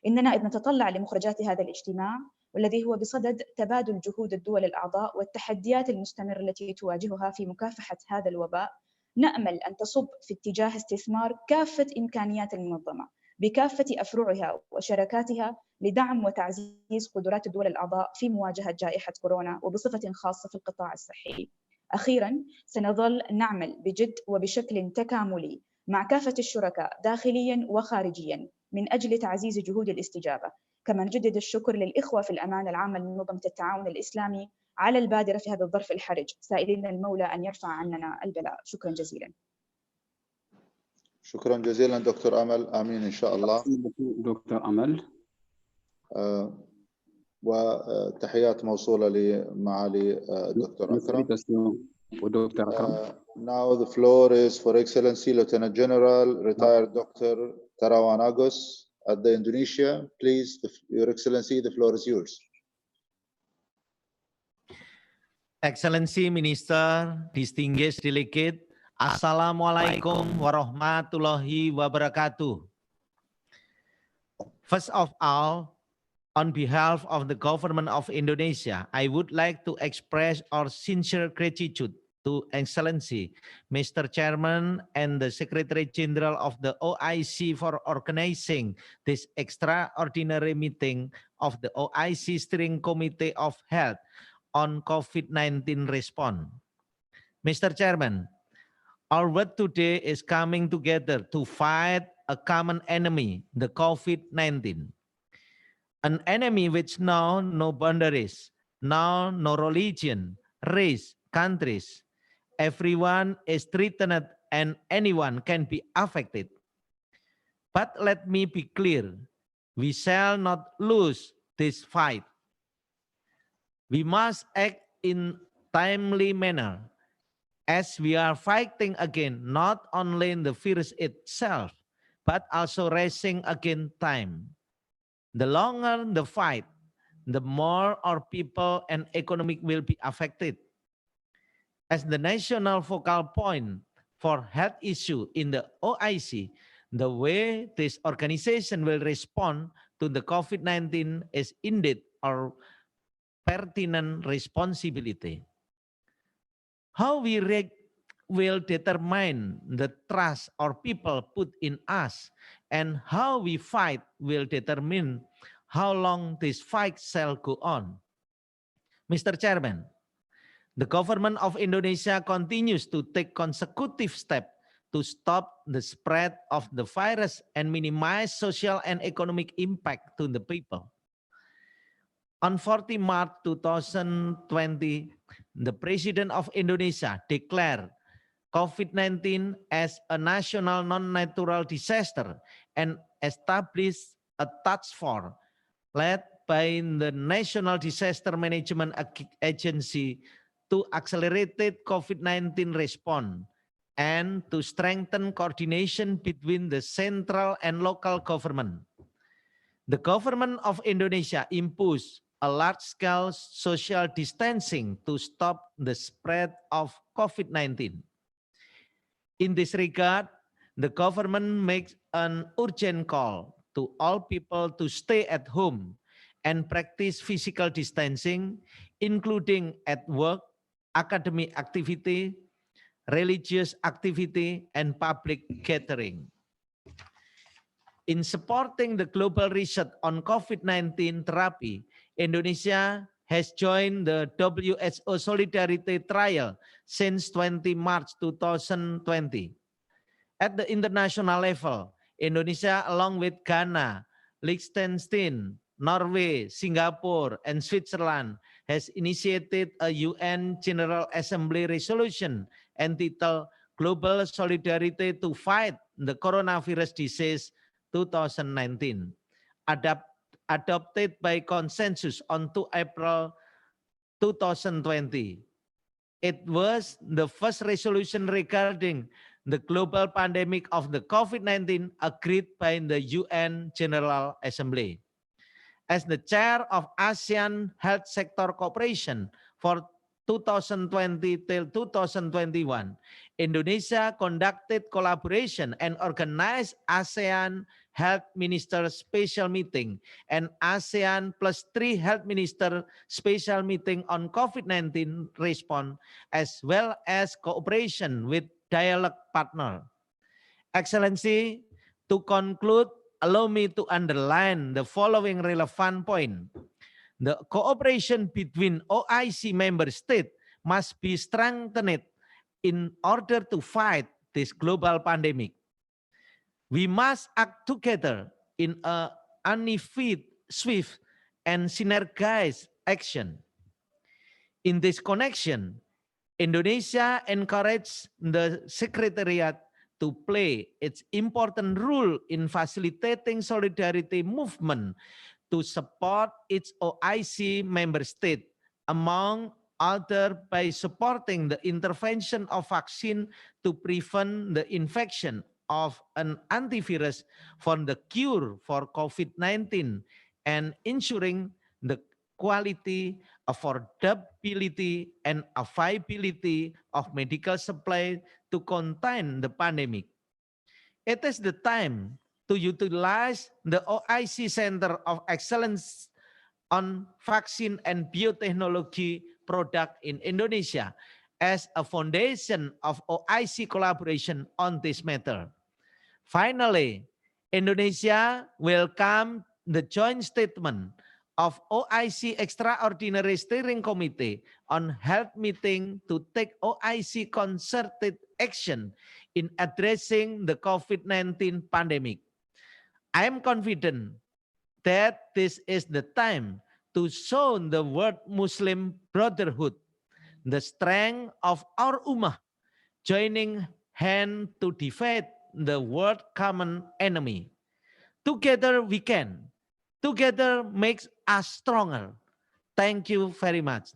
M: إننا إذ نتطلع لمخرجات هذا الاجتماع، والذي هو بصدد تبادل جهود الدول الأعضاء والتحديات المستمرة التي تواجهها في مكافحة هذا الوباء، نأمل أن تصب في اتجاه استثمار كافة إمكانيات المنظمة بكافة أفرعها وشركاتها لدعم وتعزيز قدرات الدول الأعضاء في مواجهة جائحة كورونا وبصفة خاصة في القطاع الصحي. أخيراً، سنظل نعمل بجد وبشكل تكاملي مع كافة الشركاء داخلياً وخارجياً من أجل تعزيز جهود الاستجابة. كما نجدد الشكر للإخوة في الأمانة العامة لمنظمة التعاون الإسلامي على البادرة في هذا الظرف الحرج، سائلين المولى أن يرفع عننا البلاء. شكرا جزيلا.
A: شكرا جزيلا دكتور أمل. آمين إن شاء الله.
O: دكتور أمل.
A: وتحيات موصولة لمعالي الدكتور أكرم.
O: ودكتور أكرم.
A: Now the floor is for Excellency Lieutenant General Retired Dr. Terawan Agus at the Indonesia. Please, Your Excellency, the floor is yours.
P: Excellency Minister, distinguished delegate, Assalamualaikum warahmatullahi wabarakatuh. First of all, on behalf of the government of Indonesia, I would like to express our sincere gratitude to Excellency, Mr. Chairman and the Secretary General of the OIC for organizing this extraordinary meeting of the OIC Steering Committee of Health on COVID-19 response. Mr. Chairman, our work today is coming together to fight a common enemy, the COVID-19. An enemy which knows no boundaries, no religion, race, countries. Everyone is threatened and anyone can be affected. But let me be clear, we shall not lose this fight. We must act in timely manner as we are fighting against not only the virus itself, but also racing against time. The longer the fight, the more our people and economic will be affected. As the national focal point for health issue in the OIC, the way this organization will respond to the COVID-19 is indeed our pertinent responsibility. How we react will determine the trust our people put in us, and how we fight will determine how long this fight shall go on. Mr. Chairman, the government of Indonesia continues to take consecutive steps to stop the spread of the virus and minimize social and economic impact to the people. On 14 March 2020, the President of Indonesia declared COVID-19 as a national non-natural disaster and established a task force led by the National Disaster Management Agency to accelerate COVID-19 response and to strengthen coordination between the central and local government. The government of Indonesia imposed a large-scale social distancing to stop the spread of COVID-19. In this regard, the government makes an urgent call to all people to stay at home and practice physical distancing, including at work, academic activity, religious activity, and public gathering. In supporting the global research on COVID-19 therapy, Indonesia has joined the WHO Solidarity Trial since 20 March 2020. At the international level, Indonesia, along with Ghana, Liechtenstein, Norway, Singapore, and Switzerland, has initiated a UN General Assembly resolution entitled Global Solidarity to Fight the Coronavirus Disease 2019, adopted by consensus on 2 April 2020. It was the first resolution regarding the global pandemic of the COVID-19 agreed by the UN General Assembly. As the chair of ASEAN Health Sector Cooperation for 2020 till 2021, Indonesia conducted collaboration and organized ASEAN Health Minister Special Meeting and ASEAN +3 Health Minister Special Meeting on COVID-19 response, as well as cooperation with dialogue partner. Excellency, to conclude, allow me to underline the following relevant point. The cooperation between OIC member states must be strengthened in order to fight this global pandemic. We must act together in a unified, swift, and synergized action. In this connection, Indonesia encouraged the Secretariat to play its important role in facilitating solidarity movement to support its OIC member state, among other by supporting the intervention of vaccine to prevent the infection of an antivirus for the cure for COVID-19 and ensuring the quality, affordability, and availability of medical supply to contain the pandemic. It is the time to utilize the OIC Center of Excellence on Vaccine and Biotechnology product in Indonesia as a foundation of OIC collaboration on this matter. Finally, Indonesia welcomed the joint statement of OIC Extraordinary Steering Committee on Health meeting to take OIC concerted action in addressing the COVID-19 pandemic. I am confident that this is the time to show the world Muslim Brotherhood the strength of our ummah, joining hand to defeat the world common enemy. Together we can. Together makes us stronger. Thank you very much.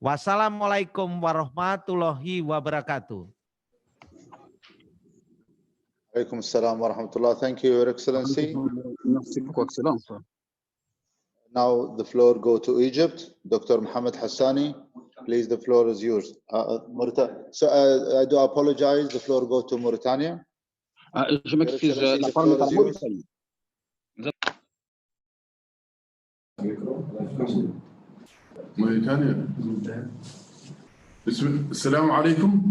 P: Wassalamualaikum warahmatullahi wabarakatuh.
A: Alaikum assalam wa rahmatullah. Thank you, Your Excellency. Now the floor go to Egypt. Dr. Mohammed Hassani, please, the floor is yours. So I do apologize, the floor go to Mauritania.
O: Je m'excuse, la parole est à Mauritanie.
E: موريتانيا. السلام عليكم.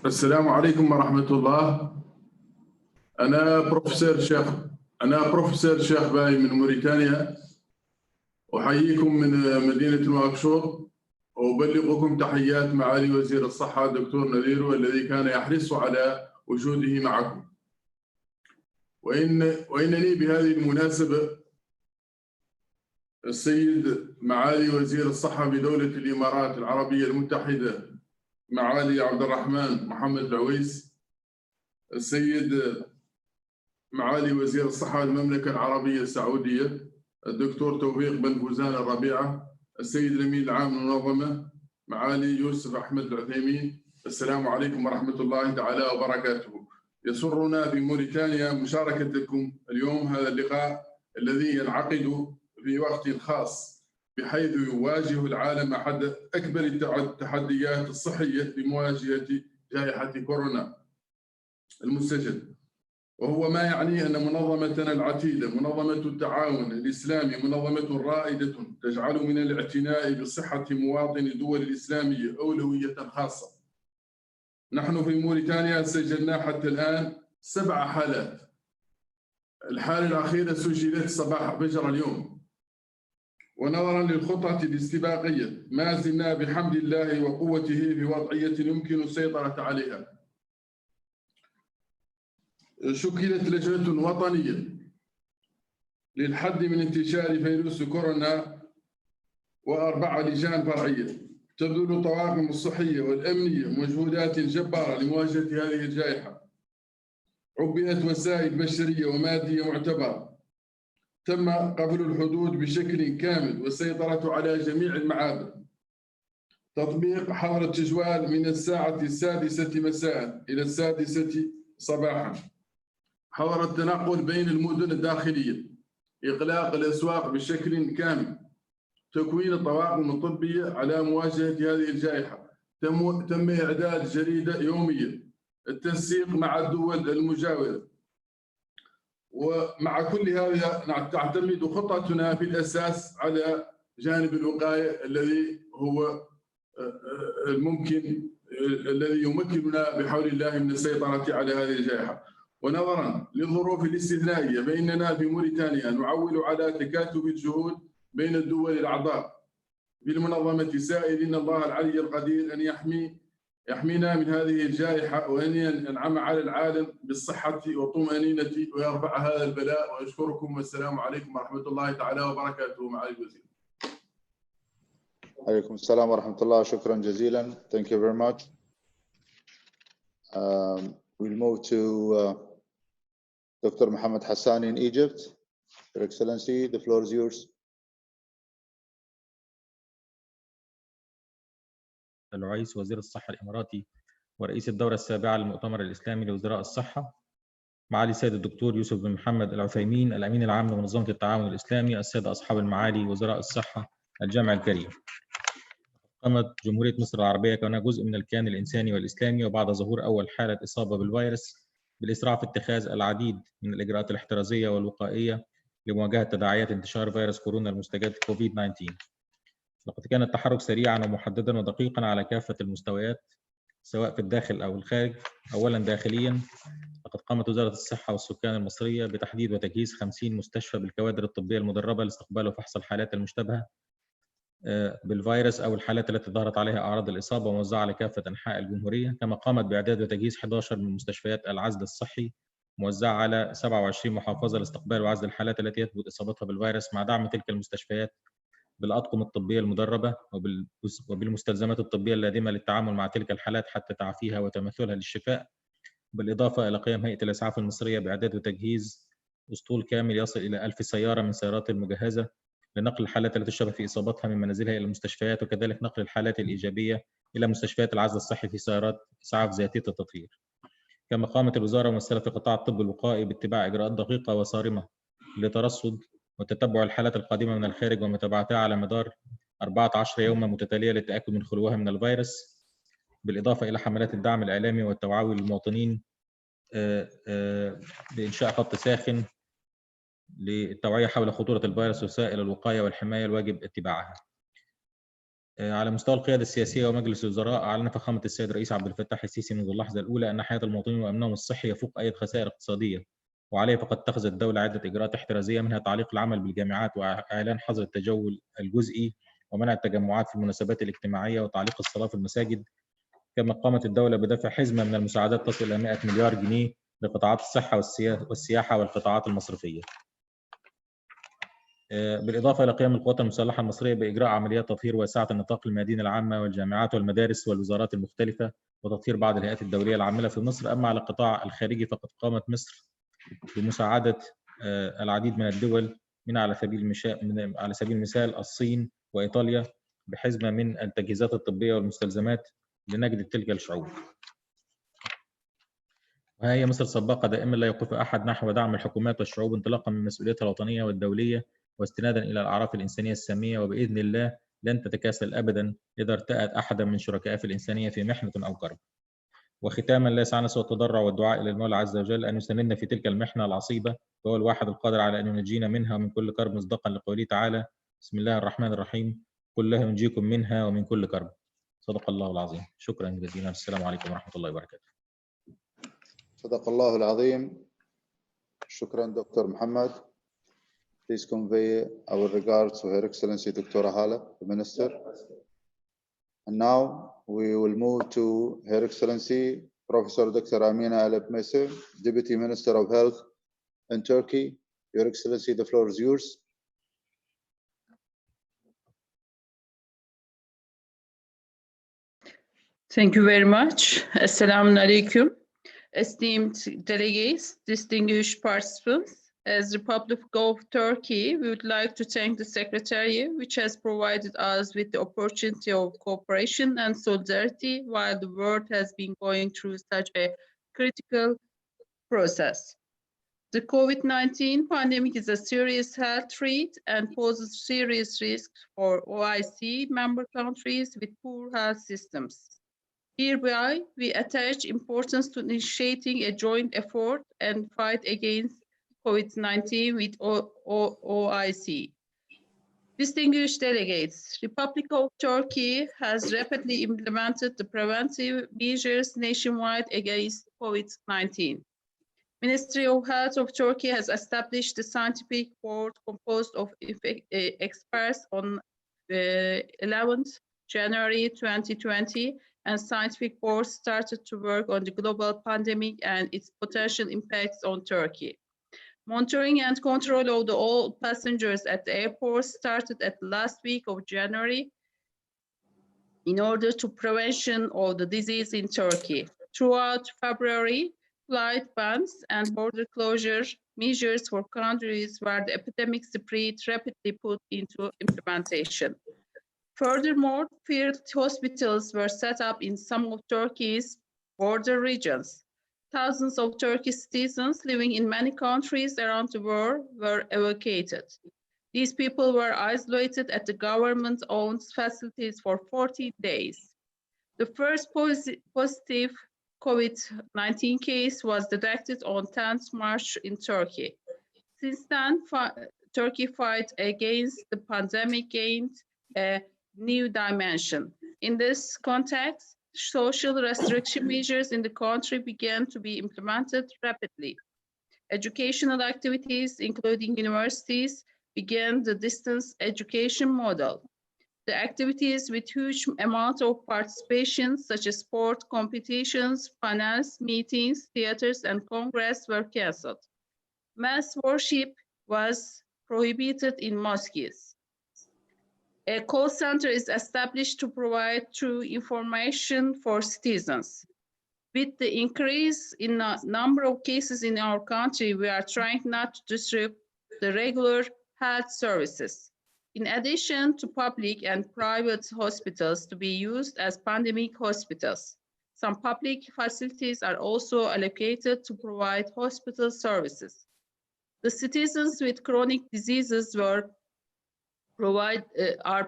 E: السلام عليكم ورحمة الله. أنا بروفيسور شيخ باي من موريتانيا، أحييكم من مدينة نواكشوط، وأبلغكم تحيات معالي وزير الصحة الدكتور نذير الذي كان يحرص على وجوده معكم. وإنني بهذه المناسبة السيد معالي وزير الصحة بدولة الإمارات العربية المتحدة معالي عبد الرحمن محمد العويس، السيد معالي وزير الصحة المملكة العربية السعودية الدكتور توفيق بن فوزان الربيعة، السيد الأمين العام للمنظمة معالي يوسف أحمد العثيمين. السلام عليكم ورحمة الله تعالى وبركاته. يسرنا في موريتانيا مشاركتكم اليوم هذا اللقاء الذي ينعقد في وقت خاص، بحيث يواجه العالم أحد أكبر التحديات الصحية لمواجهة جائحة كورونا المستجد، وهو ما يعني أن منظمتنا العتيدة منظمة التعاون الإسلامي منظمة رائدة تجعل من الاعتناء بصحة مواطني الدول الإسلامية أولوية خاصة. نحن في موريتانيا سجلنا حتى الآن 7 حالات. الحالة الأخيرة سجلت صباح فجر اليوم، ونظرا للخطة الاستباقية ما زلنا بحمد الله وقوته في وضعية يمكن السيطرة عليها. شكلت لجنة وطنية للحد من انتشار فيروس كورونا و4 لجان فرعية تبذل الطواقم الصحية والأمنية مجهودات جبارة لمواجهة هذه الجائحة. عبئت وسائل بشرية ومادية معتبرة، تم قفل الحدود بشكل كامل والسيطرة على جميع المعابر، تطبيق حظر التجوال من الساعة 6 مساء إلى 6 صباحا، حظر التنقل بين المدن الداخلية، إغلاق الأسواق بشكل كامل، تكوين الطواقم الطبية على مواجهة هذه الجائحة، تم إعداد جريدة يومية، التنسيق مع الدول المجاورة. ومع كل هذا تعتمد خطتنا في الأساس على جانب الوقاية الذي هو الذي يمكننا بحول الله من السيطرة على هذه الجائحة. ونظرا للظروف الاستثنائية فإننا في موريتانيا نعول على تكاتف الجهود بين الدول الأعضاء بالمنظمة، سائلين الله العلي القدير أن يحمينا من هذه الجائحة، وأن ينعم على العالم بالصحة والطمأنينة ويرفع هذا البلاء. وأشكركم والسلام عليكم ورحمة الله تعالى وبركاته. معالي الوزير.
A: عليكم السلام ورحمة الله. شكرا جزيلا. Thank you very much. We'll move to Dr. Mohammed Hassani in Egypt. Your Excellency, the floor is yours.
Q: الرئيس وزير الصحة الإماراتي ورئيس الدورة السابعة للمؤتمر الإسلامي لوزراء الصحة، معالي السيد الدكتور يوسف بن محمد العثيمين الأمين العام لمنظمة التعاون الإسلامي، السادة أصحاب المعالي وزراء الصحة، الجمع الكريم. قامت جمهورية مصر العربية كونها جزء من الكيان الإنساني والإسلامي، وبعد ظهور أول حالة إصابة بالفيروس بالإسراع في اتخاذ العديد من الإجراءات الاحترازية والوقائية لمواجهة تداعيات انتشار فيروس كورونا المستجد كوفيد-19. لقد كان التحرك سريعا ومحددا ودقيقا على كافة المستويات سواء في الداخل أو الخارج. أولا داخليا، لقد قامت وزارة الصحة والسكان المصرية بتحديد وتجهيز 50 مستشفى بالكوادر الطبية المدربة لاستقبال وفحص الحالات المشتبهة بالفيروس أو الحالات التي ظهرت عليها أعراض الإصابة، وموزعة على كافة أنحاء الجمهورية. كما قامت بإعداد وتجهيز 11 من مستشفيات العزل الصحي موزعة على 27 محافظة لاستقبال وعزل الحالات التي يثبت إصابتها بالفيروس، مع دعم تلك المستشفيات بالأطقم الطبية المدربة وبالمستلزمات الطبية اللازمة للتعامل مع تلك الحالات حتى تعافيها وتمثلها للشفاء، بالإضافة إلى قيام هيئة الإسعاف المصرية بإعداد وتجهيز أسطول كامل يصل إلى 1000 سيارة من سيارات المجهزة لنقل الحالات التي تشتبه في إصابتها من منازلها إلى المستشفيات، وكذلك نقل الحالات الإيجابية إلى مستشفيات العزل الصحي في سيارات إسعاف ذاتية التطهير. كما قامت الوزارة ممثلة في قطاع الطب الوقائي باتباع إجراءات دقيقة وصارمة لترصد وتتبع الحالات القادمة من الخارج ومتابعتها على مدار 14 يوما متتالية للتأكد من خلوها من الفيروس، بالإضافة إلى حملات الدعم الإعلامي والتوعوي للمواطنين بإنشاء خط ساخن للتوعية حول خطورة الفيروس وسائل الوقاية والحماية الواجب اتباعها. على مستوى القيادة السياسية ومجلس الوزراء، أعلن فخامة السيد الرئيس عبد الفتاح السيسي منذ اللحظة الأولى أن حياة المواطنين وأمنهم الصحي يفوق أي خسائر اقتصادية، وعليه فقد اتخذت الدولة عدة إجراءات احترازية، منها تعليق العمل بالجامعات وإعلان حظر التجول الجزئي ومنع التجمعات في المناسبات الاجتماعية وتعليق الصلاة في المساجد. كما قامت الدولة بدفع حزمة من المساعدات تصل إلى 100 مليار جنيه لقطاعات الصحة والسياحة والقطاعات المصرفية. بالإضافة إلى قيام القوات المسلحة المصرية بإجراء عمليات تطهير واسعة النطاق للميادين العامة والجامعات والمدارس والوزارات المختلفة وتطهير بعض الهيئات الدولية العاملة في مصر. أما على القطاع الخارجي فقد قامت مصر بمساعدة العديد من الدول من على سبيل المثال الصين وإيطاليا بحزمة من التجهيزات الطبية والمستلزمات لنجدة تلك الشعوب. وهي مصر سباقة دائما لا يوقف أحد نحو دعم الحكومات والشعوب انطلاقا من مسؤوليتها الوطنية والدولية واستنادا إلى الأعراف الإنسانية السامية، وبإذن الله لن تتكاسل أبدا إذا ارتأت أحدا من شركائها في الإنسانية في محنة أو كرب. وختاما لا يسعنا سوى التضرع والدعاء إلى المولى عز وجل أن يسندنا في تلك المحنة العصيبة، وهو الواحد القادر على أن ينجينا منها ومن كل كرب، مصداقا لقوله تعالى: بسم الله الرحمن الرحيم، قل له ينجيكم منها ومن كل كرب. صدق الله العظيم. شكرا جزيلا. السلام عليكم ورحمة الله وبركاته.
A: صدق الله العظيم. شكرا دكتور محمد. Please convey our regards to Her Excellency Dr. Hala, the Minister. And now we will move to Her Excellency Professor Dr. Amina Alep-Meseh, Deputy Minister of Health in Turkey. Your Excellency, the floor is yours.
R: Thank you very much. Assalamu alaikum. Esteemed delegates, distinguished participants, as Republic of Turkey, we would like to thank the Secretariat, which has provided us with the opportunity of cooperation and solidarity while the world has been going through such a critical process. The COVID-19 pandemic is a serious health threat and poses serious risks for OIC member countries with poor health systems. Hereby, we attach importance to initiating a joint effort and fight against COVID-19 with OIC. Distinguished delegates, Republic of Turkey has rapidly implemented the preventive measures nationwide against COVID-19. Ministry of Health of Turkey has established a scientific board composed of experts on 11th January 2020, and scientific board started to work on the global pandemic and its potential impacts on Turkey. Monitoring and control of all passengers at the airport started at the last week of January in order to prevention of the disease in Turkey. Throughout February, flight bans and border closure measures for countries where the epidemic spread rapidly put into implementation. Furthermore, field hospitals were set up in some of Turkey's border regions. Thousands of Turkish citizens living in many countries around the world were evacuated. These people were isolated at the government-owned facilities for 14 days. The first positive COVID-19 case was detected on 10th March in Turkey. Since then, Turkey fight against the pandemic gained a new dimension. In this context, social restriction measures in the country began to be implemented rapidly. Educational activities, including universities, began the distance education model. The activities with huge amount of participation, such as sport competitions, panels, meetings, theaters, and congress were canceled. Mass worship was prohibited in mosques. A call center is established to provide true information for citizens. With the increase in the number of cases in our country, we are trying not to disrupt the regular health services. In addition to public and private hospitals to be used as pandemic hospitals, some public facilities are also allocated to provide hospital services. The citizens with chronic diseases are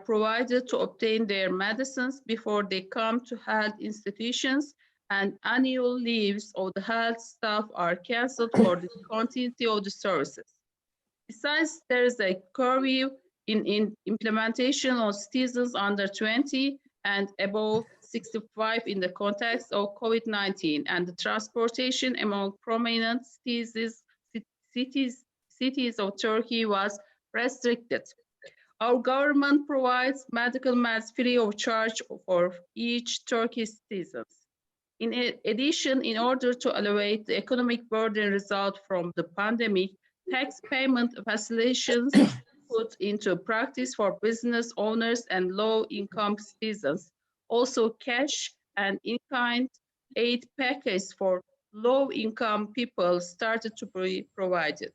R: provided to obtain their medicines before they come to health institutions, and annual leaves of the health staff are canceled for the continuity of the services. Besides, there is a curfew in implementation of citizens under 20 and above 65 in the context of COVID-19, and the transportation among prominent cities of Turkey was restricted. Our government provides medical meds free of charge for each Turkish citizen. In addition, in order to alleviate the economic burden result from the pandemic, tax payment facilitations put into practice for business owners and low-income citizens. Also, cash and in-kind aid package for low-income people started to be provided.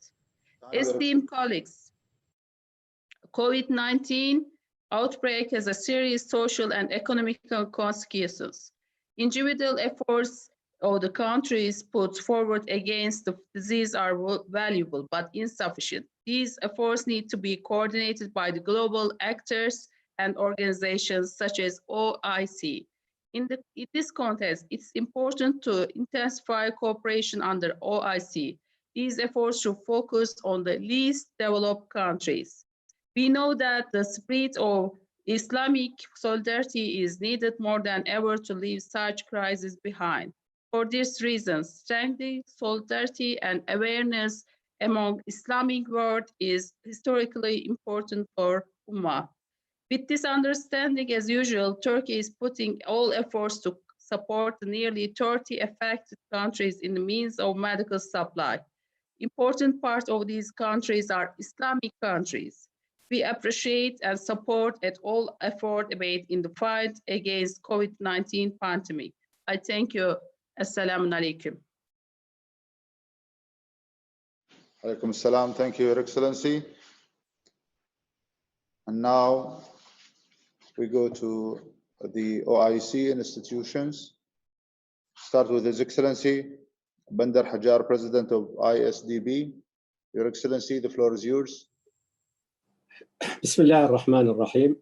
R: Esteemed colleagues, COVID-19 outbreak has a serious social and economical consequences. Individual efforts of the countries put forward against the disease are valuable but insufficient. These efforts need to be coordinated by the global actors and organizations such as OIC. In this context, it's important to intensify cooperation under OIC. These efforts should focus on the least developed countries. We know that the spirit of Islamic solidarity is needed more than ever to leave such crises behind. For this reason, strengthening solidarity and awareness among Islamic world is historically important for Ummah. With this understanding, as usual, Turkey is putting all efforts to support the nearly 30 affected countries in the means of medical supply. Important part of these countries are Islamic countries. We appreciate and support at all effort made in the fight against COVID-19 pandemic. I thank you. Assalamu alaikum.
A: Alaikum salam. Thank you, Your Excellency. And now we go to the OIC institutions. Start with His Excellency Bandar Hajar, President of Isdb. Your Excellency, the floor is yours.
C: بسم الله الرحمن الرحيم.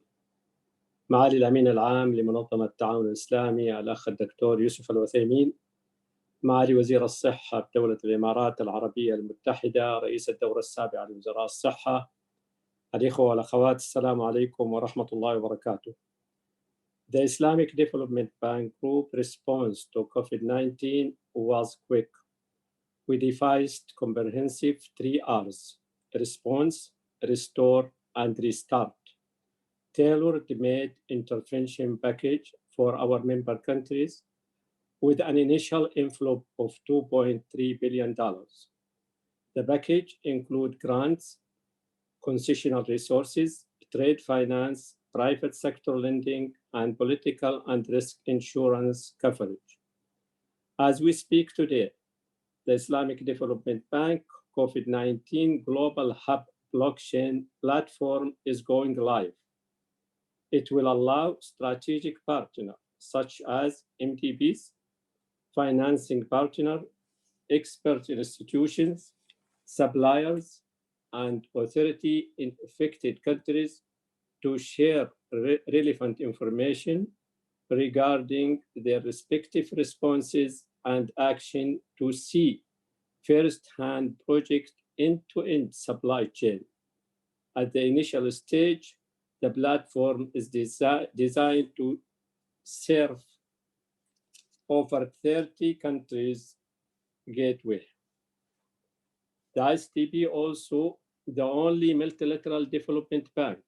C: معالي الأمين العام لمنظمة التعاون الإسلامي الأخ الدكتور يوسف العثيمين، معالي وزير الصحة بدولة الإمارات العربية المتحدة، رئيس الدورة السابعة لوزراء الصحة، الإخوة والأخوات، السلام عليكم ورحمة الله وبركاته. The Islamic Development Bank Group response to COVID-19 was quick. We devised comprehensive 3 R's: response, restore, and restart. Tailor-made intervention package for our member countries with an initial envelope of $2.3 billion. The package includes grants, concessional resources, trade finance, private sector lending, and political and risk insurance coverage. As we speak today, the Islamic Development Bank COVID-19 Global Hub blockchain platform is going live. It will allow strategic partners such as MDBs, financing partners, expert institutions, suppliers, and authority in affected countries to share relevant information regarding their respective responses and action to see first-hand project end-to-end supply chain. At the initial stage, The platform is designed to serve over 30 countries gateway. The Isdb also the only multilateral development bank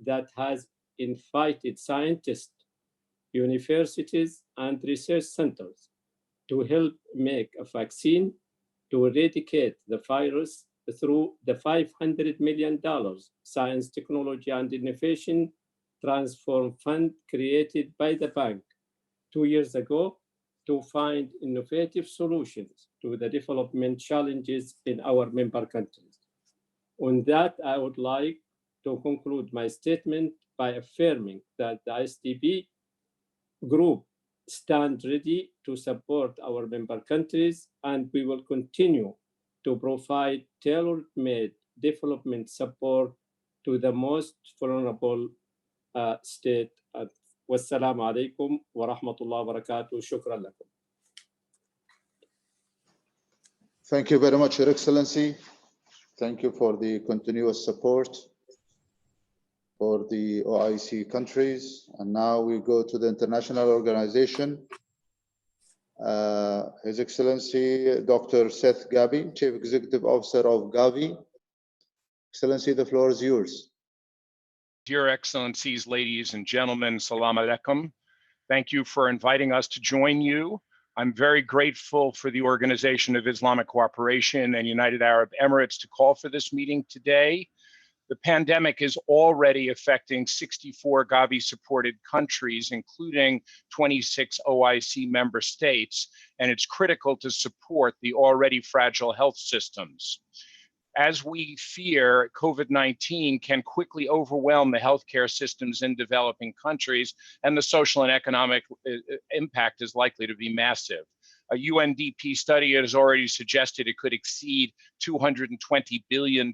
C: that has invited scientists, universities, and research centers to help make a vaccine to eradicate the virus through the $500 million Science, Technology, and Innovation Transform Fund created by the bank 2 years ago to find innovative solutions to the development challenges in our member countries. On that, I would like to conclude my statement by affirming that the Isdb group stands ready to support our member countries, and we will continue to provide tailor-made development support to the most vulnerable state. Wassalamu alaikum wa rahmatullahi wa barakatuh. Shukran lakum.
A: Thank you very much, Your Excellency. Thank you for the continuous support for the OIC countries. And now we go to the international organization. His Excellency, Dr. Seth Gabi, Chief Executive Officer of Gavi. Excellency, the floor is yours.
S: Dear Excellencies, ladies and gentlemen, salam alaikum. Thank you for inviting us to join you. I'm very grateful for the Organization of Islamic Cooperation and United Arab Emirates to call for this meeting today. The pandemic is already affecting 64 Gavi-supported countries, including 26 OIC member states, and it's critical to support the already fragile health systems. As we fear, COVID-19 can quickly overwhelm the healthcare systems in developing countries, and the social and economic impact is likely to be massive. A UNDP study has already suggested it could exceed $220 billion.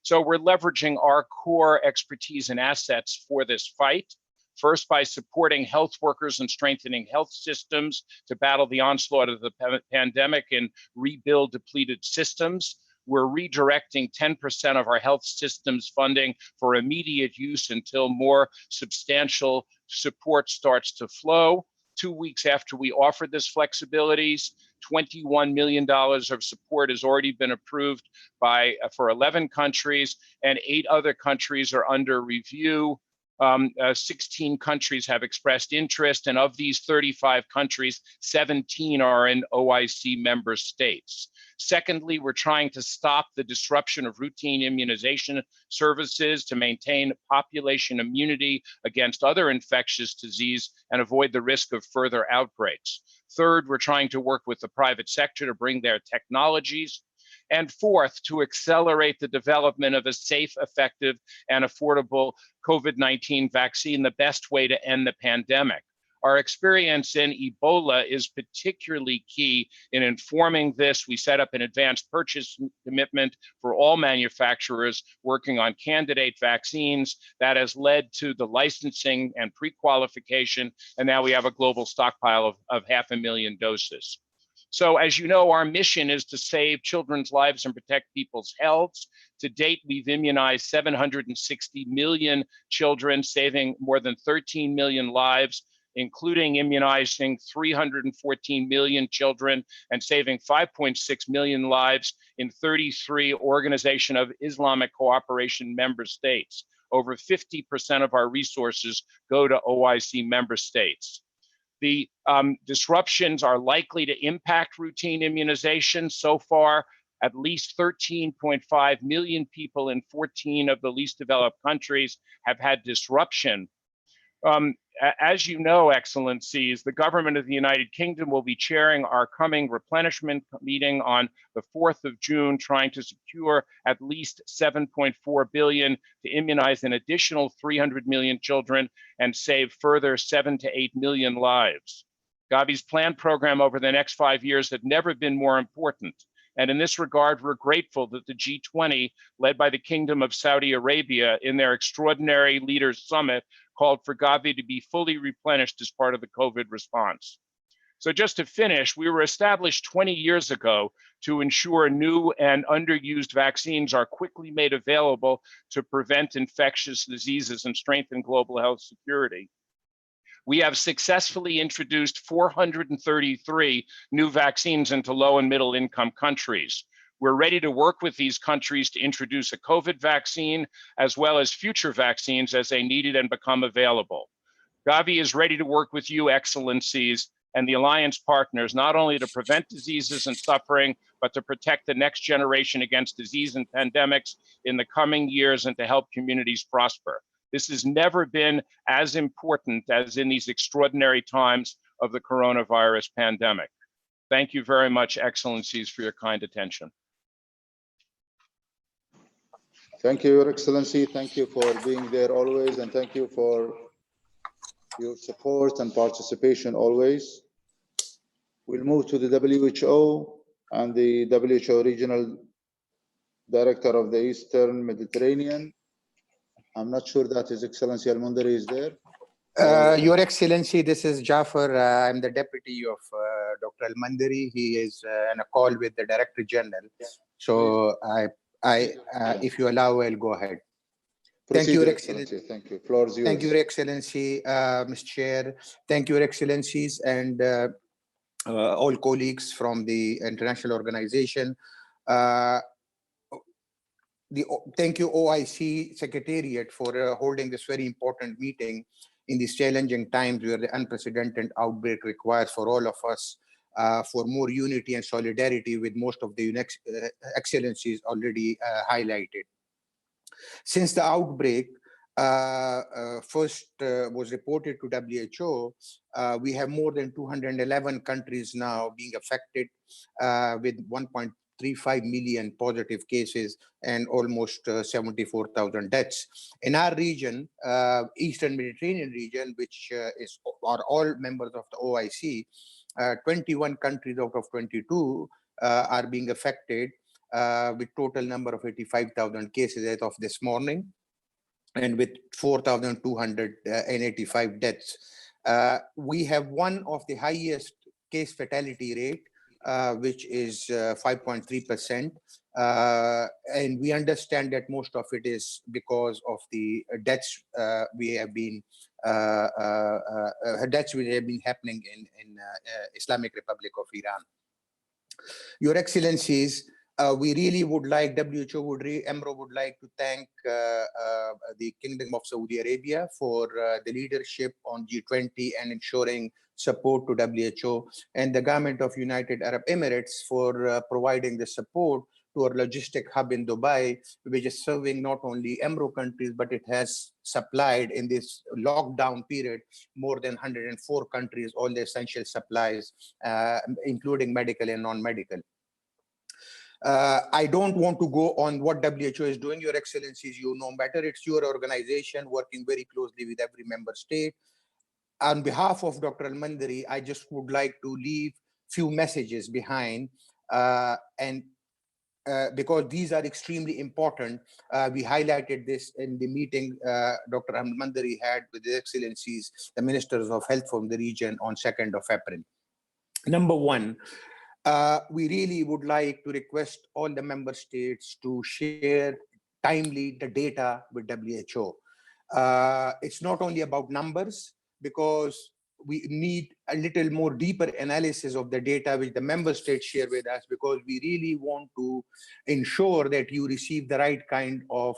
S: So we're leveraging our core expertise and assets for this fight. First, by supporting health workers and strengthening health systems to battle the onslaught of the pandemic and rebuild depleted systems. We're redirecting 10% of our health systems funding for immediate use until more substantial support starts to flow. 2 weeks after we offered this flexibilities, $21 million of support has already been approved for 11 countries, and 8 other countries are under review. 16 countries have expressed interest, and of these 35 countries, 17 are in OIC member states. Secondly, we're trying to stop the disruption of routine immunization services to maintain population immunity against other infectious disease and avoid the risk of further outbreaks. Third, we're trying to work with the private sector to bring their technologies. And fourth, to accelerate the development of a safe, effective, and affordable COVID-19 vaccine, the best way to end the pandemic. Our experience in Ebola is particularly key in informing this. We set up an advanced purchase commitment for all manufacturers working on candidate vaccines. That has led to the licensing and pre-qualification, and now we have a global stockpile of 500,000 doses. So as you know, our mission is to save children's lives and protect people's health. To date, we've immunized 760 million children, saving more than 13 million lives, including immunizing 314 million children and saving 5.6 million lives in 33 Organization of Islamic Cooperation member states. Over 50% of our resources go to OIC member states. The disruptions are likely to impact routine immunization. So far, at least 13.5 million people in 14 of the least developed countries have had disruption. As you know, Excellencies, the government of the United Kingdom will be chairing our coming replenishment meeting on the 4th of June, trying to secure at least $7.4 billion to immunize an additional 300 million children and save further 7 to 8 million lives. Gavi's planned program over the next 5 years had never been more important. And in this regard, we're grateful that the G20, led by the Kingdom of Saudi Arabia in their Extraordinary Leaders Summit, called for Gavi to be fully replenished as part of the COVID response. So just to finish, we were established 20 years ago to ensure new and underused vaccines are quickly made available to prevent infectious diseases and strengthen global health security. We have successfully introduced 433 new vaccines into low and middle income countries. We're ready to work with these countries to introduce a COVID vaccine, as well as future vaccines as they need it and become available. Gavi is ready to work with you, Excellencies, and the alliance partners, not only to prevent diseases and suffering, but to protect the next generation against disease and pandemics in the coming years and to help communities prosper. This has never been as important as in these extraordinary times of the coronavirus pandemic. Thank you very much, Excellencies, for your kind attention.
A: Thank you, Your Excellency. Thank you for being there always, and thank you for your support and participation always. We'll move to the WHO and the WHO Regional Director of the Eastern Mediterranean. I'm not sure that His Excellency Al-Mundari is there.
T: Your Excellency, this is Jafar. I'm the deputy of Dr. Al-Mundari. He is on a call with the Director General. So if you allow, I'll go ahead. Thank you, Your Excellency.
A: Thank you. Floor is yours.
T: Thank you, Your Excellency, Mr. Chair. Thank you, Your Excellencies, and all colleagues from the international organization. Thank you, OIC Secretariat, for holding this very important meeting in these challenging times where the unprecedented outbreak requires for all of us for more unity and solidarity, with most of the excellencies already highlighted. Since the outbreak first was reported to WHO, we have more than 211 countries now being affected with 1.35 million positive cases and almost 74,000 deaths. In our region, Eastern Mediterranean region, which are all members of the OIC, 21 countries out of 22 are being affected, with total number of 85,000 cases as of this morning, and with 4,285 deaths. We have one of the highest case fatality rate, which is 5.3%. And we understand that most of it is because of the deaths we have been happening in Islamic Republic of Iran. Your Excellencies, we really would like, EMRO would like to thank the Kingdom of Saudi Arabia for the leadership on G20 and ensuring support to WHO, and the Government of United Arab Emirates for providing the support to our logistic hub in Dubai, which is serving not only EMRO countries, but it has supplied in this lockdown period more than 104 countries all the essential supplies, including medical and non-medical. I don't want to go on what WHO is doing. Your Excellencies, you know better. It's your organization working very closely with every member state. On behalf of Dr. Al-Mundari, I just would like to leave few messages behind, because these are extremely important. We highlighted this in the meeting Dr. Al-Mundari had with the Excellencies, the Ministers of Health from the region on 2nd of April. Number one, we really would like to request all the member states to share timely the data with WHO. It's not only about numbers, because we need a little more deeper analysis of the data which the member states share with us, because we really want to ensure that you receive the right kind of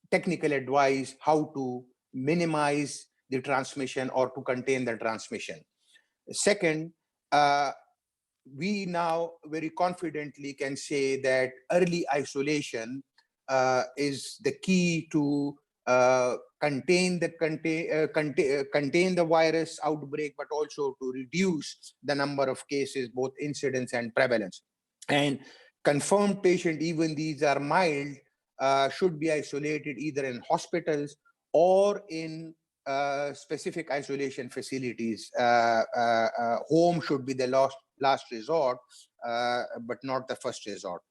T: technical advice, how to minimize the transmission or to contain the transmission. Second, we now very confidently can say that early isolation is the key to contain the virus outbreak, but also to reduce the number of cases, both incidence and prevalence. And confirmed patient, even these are mild, should be isolated either in hospitals or in specific isolation facilities. Home should be the last resort, but not the first resort.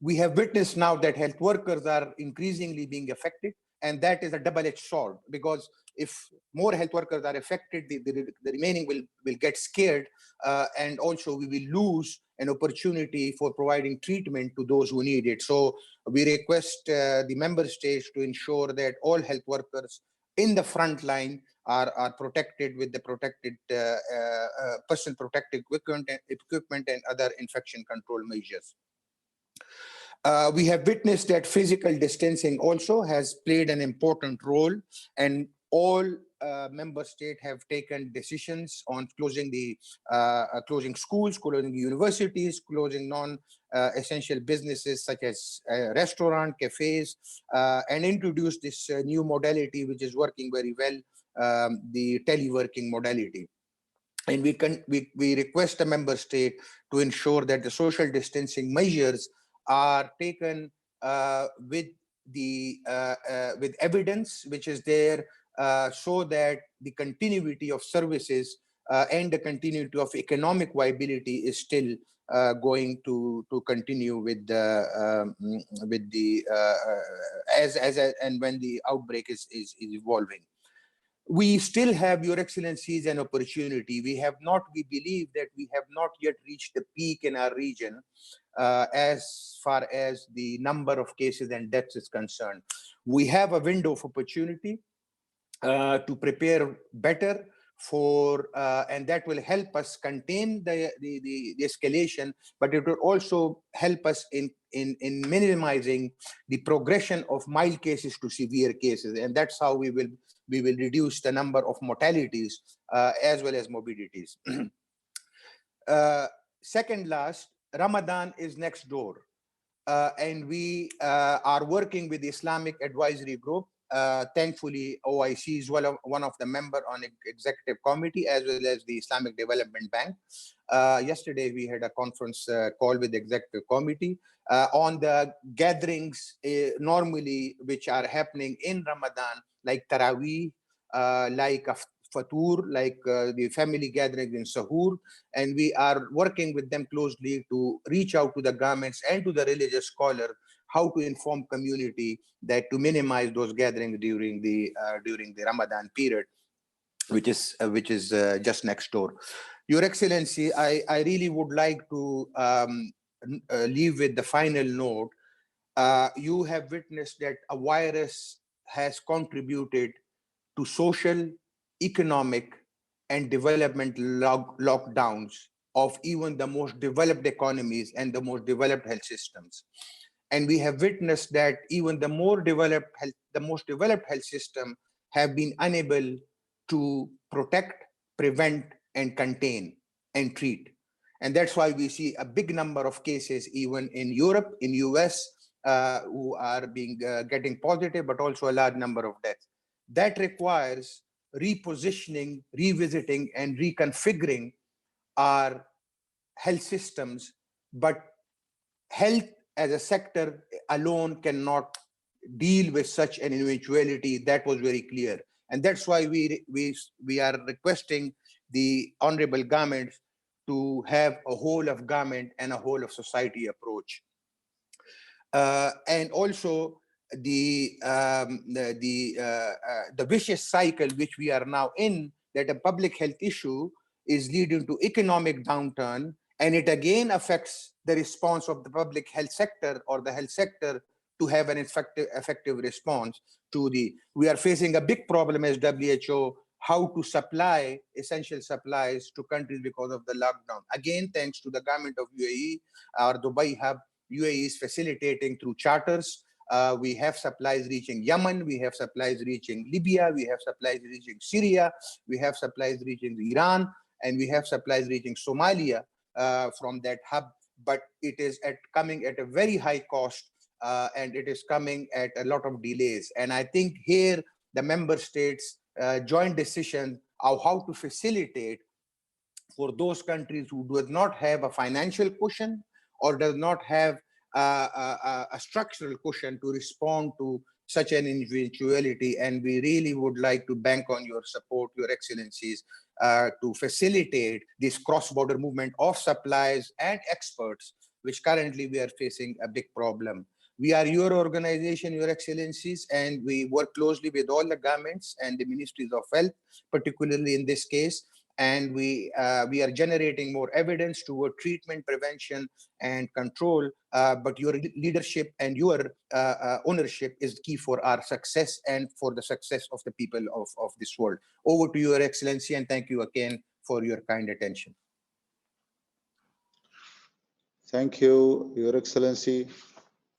T: We have witnessed now that health workers are increasingly being affected. and that is a double-edged sword, because if more health workers are affected, the remaining will get scared, and also we will lose an opportunity for providing treatment to those who need it. So we request the member states to ensure that all health workers in the front line are protected with the personal protective equipment and other infection control measures. We have witnessed that physical distancing also has played an important role, and all member states have taken decisions on closing schools, closing universities, closing non-essential businesses such as restaurant, cafes, and introduced this new modality which is working very well, the teleworking modality. And we request the member state to ensure that the social distancing measures are taken with evidence which is there, so that the continuity of services and the continuity of economic viability is still going to continue with and when the outbreak is evolving. We still have, Your Excellencies, an opportunity. We believe that we have not yet reached the peak in our region as far as the number of cases and deaths is concerned. We have a window of opportunity to prepare better for, and that will help us contain the escalation, but it will also help us in minimizing the progression of mild cases to severe cases, and that's how we will reduce the number of mortalities as well as morbidities. Second last, Ramadan is next door, and we are working with the Islamic Advisory Group. Thankfully, OIC is one of the members on executive committee, as well as the Islamic Development Bank. Yesterday, we had a conference call with the executive committee on the gatherings normally which are happening in Ramadan, like Taraweeh, like Fatur, like the family gatherings in Sahur, and we are working with them closely to reach out to the governments and to the religious scholars how to inform community that to minimize those gatherings during the Ramadan period, which is just next door. Your Excellency, I really would like to leave with the final note. You have witnessed that a virus has contributed to social, economic, and development lockdowns of even the most developed economies and the most developed health systems. And we have witnessed that even the most developed health system have been unable to protect, prevent, and contain and treat. And that's why we see a big number of cases even in Europe, in US, who are getting positive, but also a large number of deaths. That requires repositioning, revisiting, and reconfiguring our health systems, but health as a sector alone cannot deal with such an eventuality. That was very clear. And that's why we are requesting the honorable government to have a whole of government and a whole of society approach. And also the vicious cycle which we are now in, that a public health issue is leading to economic downturn, and it again affects the response of the public health sector or the health sector to have an effective response to we are facing a big problem as WHO, how to supply essential supplies to countries because of the lockdown. Again, thanks to the government of UAE, our Dubai hub, UAE is facilitating through charters. We have supplies reaching Yemen, we have supplies reaching Libya, we have supplies reaching Syria, we have supplies reaching Iran, and we have supplies reaching Somalia from that hub. But it is coming at a very high cost, and it is coming at a lot of delays. And I think here the member states joint decision of how to facilitate for those countries who do not have a financial cushion or does not have a structural cushion to respond to such an eventuality. And we really would like to bank on your support, Your Excellencies, to facilitate this cross-border movement of supplies and experts, which currently we are facing a big problem. We are your organization, Your Excellencies, and we work closely with all the governments and the ministries of health, particularly in this case. And we are generating more evidence toward treatment, prevention, and control. But your leadership and your ownership is key for our success and for the success of the people of this world. Over to you, Your Excellency, and thank you again for your kind attention.
A: Thank you, Your Excellency.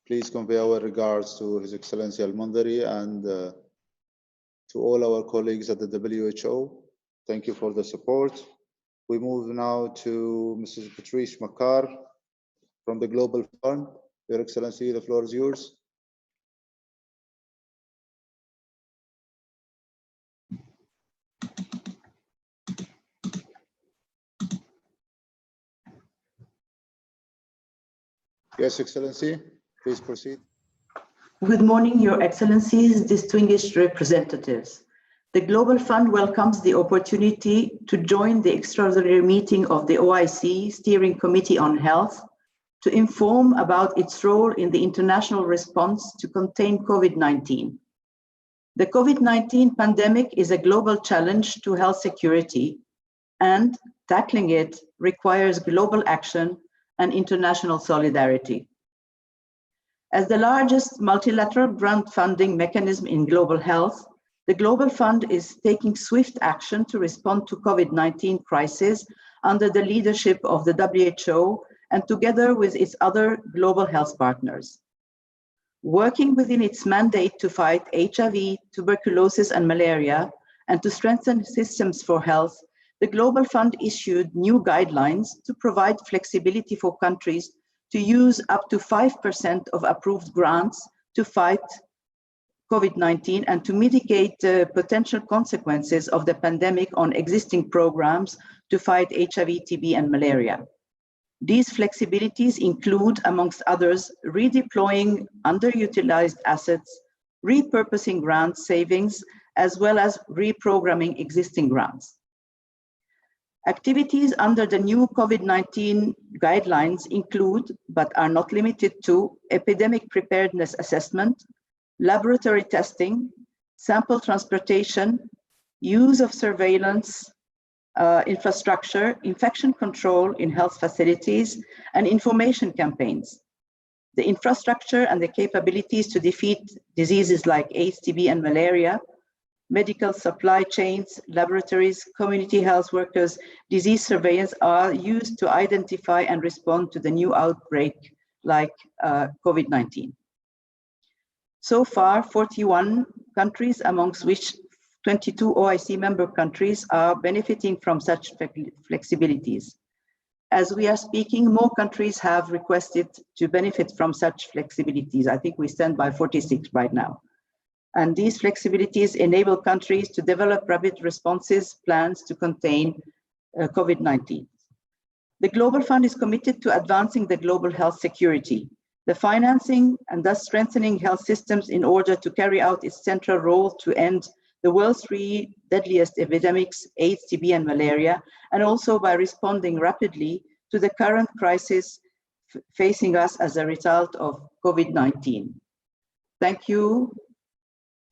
A: Please convey our regards to His Excellency Al-Mandari and to all our colleagues at the WHO. Thank you for the support. We move now to Mrs. Patrice Makar from the Global Fund. Your Excellency, the floor is yours. Yes, Excellency, please proceed.
U: Good morning, Your Excellencies, distinguished representatives. The Global Fund welcomes the opportunity to join the extraordinary meeting of the OIC Steering Committee on Health to inform about its role in the international response to contain COVID-19. The COVID-19 pandemic is a global challenge to health security, and tackling it requires global action and international solidarity. As the largest multilateral grant funding mechanism in global health, the Global Fund is taking swift action to respond to COVID-19 crisis under the leadership of the WHO and together with its other global health partners. Working within its mandate to fight HIV, tuberculosis, and malaria, and to strengthen systems for health, the Global Fund issued new guidelines to provide flexibility for countries to use up to 5% of approved grants to fight COVID-19 and to mitigate the potential consequences of the pandemic on existing programs to fight HIV, TB, and malaria. These flexibilities include, amongst others, redeploying underutilized assets, repurposing grant savings, as well as reprogramming existing grants. Activities under the new COVID-19 guidelines include, but are not limited to, epidemic preparedness assessment, laboratory testing, sample transportation, use of surveillance infrastructure, infection control in health facilities, and information campaigns. The infrastructure and the capabilities to defeat diseases like AIDS, TB, and malaria, medical supply chains, laboratories, community health workers, disease surveillance are used to identify and respond to the new outbreak like COVID-19. So far, 41 countries, amongst which 22 OIC member countries, are benefiting from such flexibilities. As we are speaking, more countries have requested to benefit from such flexibilities. I think we stand by 46 right now. And these flexibilities enable countries to develop rapid responses plans to contain COVID-19. The Global Fund is committed to advancing the global health security, the financing and thus strengthening health systems in order to carry out its central role to end the world's three deadliest epidemics, AIDS, TB, and malaria, and also by responding rapidly to the current crisis facing us as a result of COVID-19. Thank you.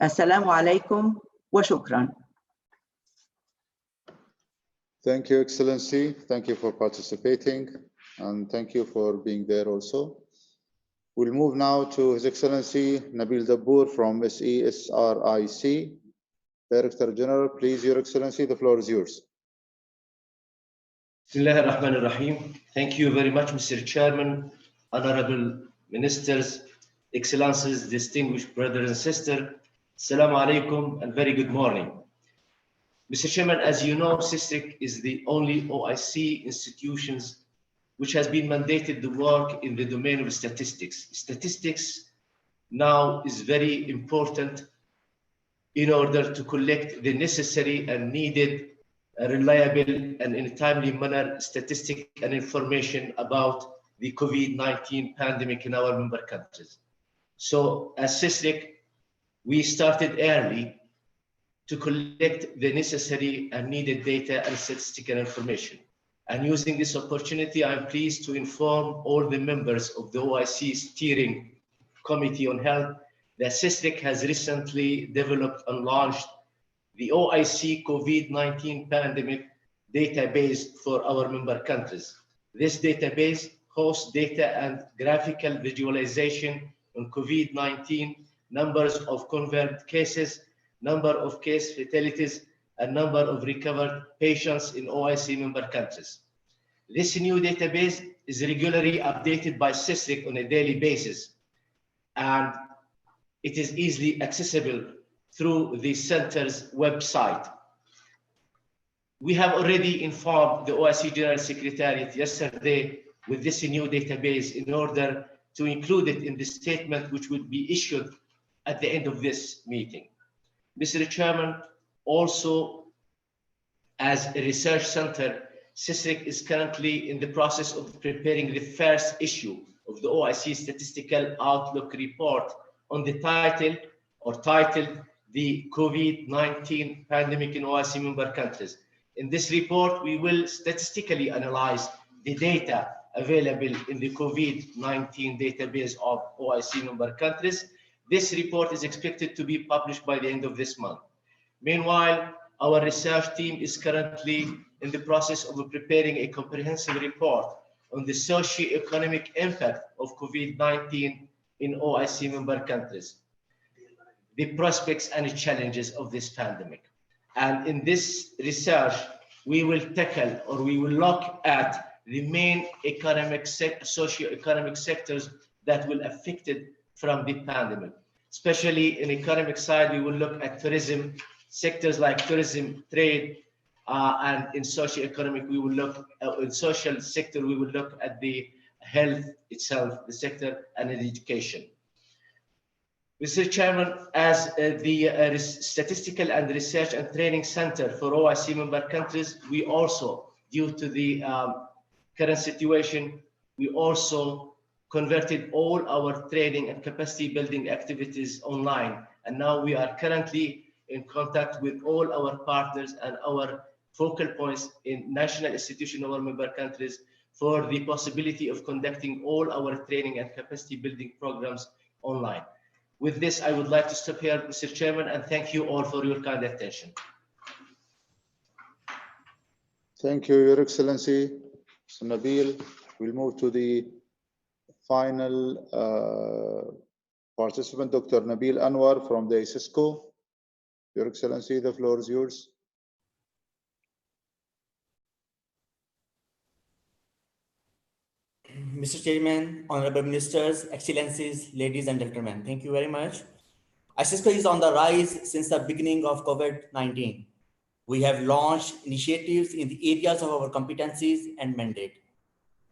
U: Assalamu alaikum wa shukran.
A: Thank you, Excellency. Thank you for participating, and thank you for being there also. We'll move now to His Excellency Nabil Dabbour from SESRIC, Director General. Please, Your Excellency, the floor is yours.
V: Bismillah ar-Rahman ar-Rahim. Thank you very much, Mr. Chairman, Honorable Ministers, Excellencies, distinguished brothers and sisters. Assalamu alaikum and very good morning. Mr. Chairman, as you know, SISRIC is the only OIC institutions which has been mandated to work in the domain of statistics. Statistics now is very important in order to collect the necessary and needed, reliable and in a timely manner statistic and information about the COVID-19 pandemic in our member countries. So as SISRIC, we started early to collect the necessary and needed data and statistical information. And using this opportunity, I'm pleased to inform all the members of the OIC Steering Committee on Health, the CISRIC has recently developed and launched the OIC COVID-19 pandemic database for our member countries. This database hosts data and graphical visualization on COVID-19, numbers of confirmed cases, number of case fatalities, and number of recovered patients in OIC member countries. This new database is regularly updated by CISRIC on a daily basis, and it is easily accessible through the center's website. We have already informed the OIC General Secretariat yesterday with this new database in order to include it in the statement which would be issued at the end of this meeting. Mr. Chairman, also as a research center, CISRIC is currently in the process of preparing the first issue of the OIC Statistical Outlook Report on the titled the COVID-19 pandemic in OIC member countries. In this report, we will statistically analyze the data available in the COVID-19 database of OIC member countries. This report is expected to be published by the end of this month. Meanwhile, our research team is currently in the process of preparing a comprehensive report on the socio-economic impact of COVID-19 in OIC member countries, the prospects and challenges of this pandemic. And in this research, we will tackle, or we will look at the main socio-economic sectors that will be affected from the pandemic. Especially in economic side, we will look at tourism, sectors like tourism, trade, and in socio-economic, we will look in social sector, we will look at the health itself, the sector, and the education. Mr. Chairman, as the Statistical and Research and Training Center for OIC member countries, we also, due to the current situation, we also converted all our training and capacity building activities online. And now we are currently in contact with all our partners and our focal points in national institutions of our member countries for the possibility of conducting all our training and capacity building programs online. With this, I would like to stop here, Mr. Chairman, and thank you all for your kind attention.
A: Thank you, Your Excellency, Mr. Nabil. We'll move to the final participant, Dr. Nabil Anwar from the Cisco. Your Excellency, the floor is yours.
B: Mr. Chairman, Honorable Ministers, Excellencies, ladies and gentlemen, thank you very much. ISISCO is on the rise since the beginning of COVID-19. We have launched initiatives in the areas of our competencies and mandate.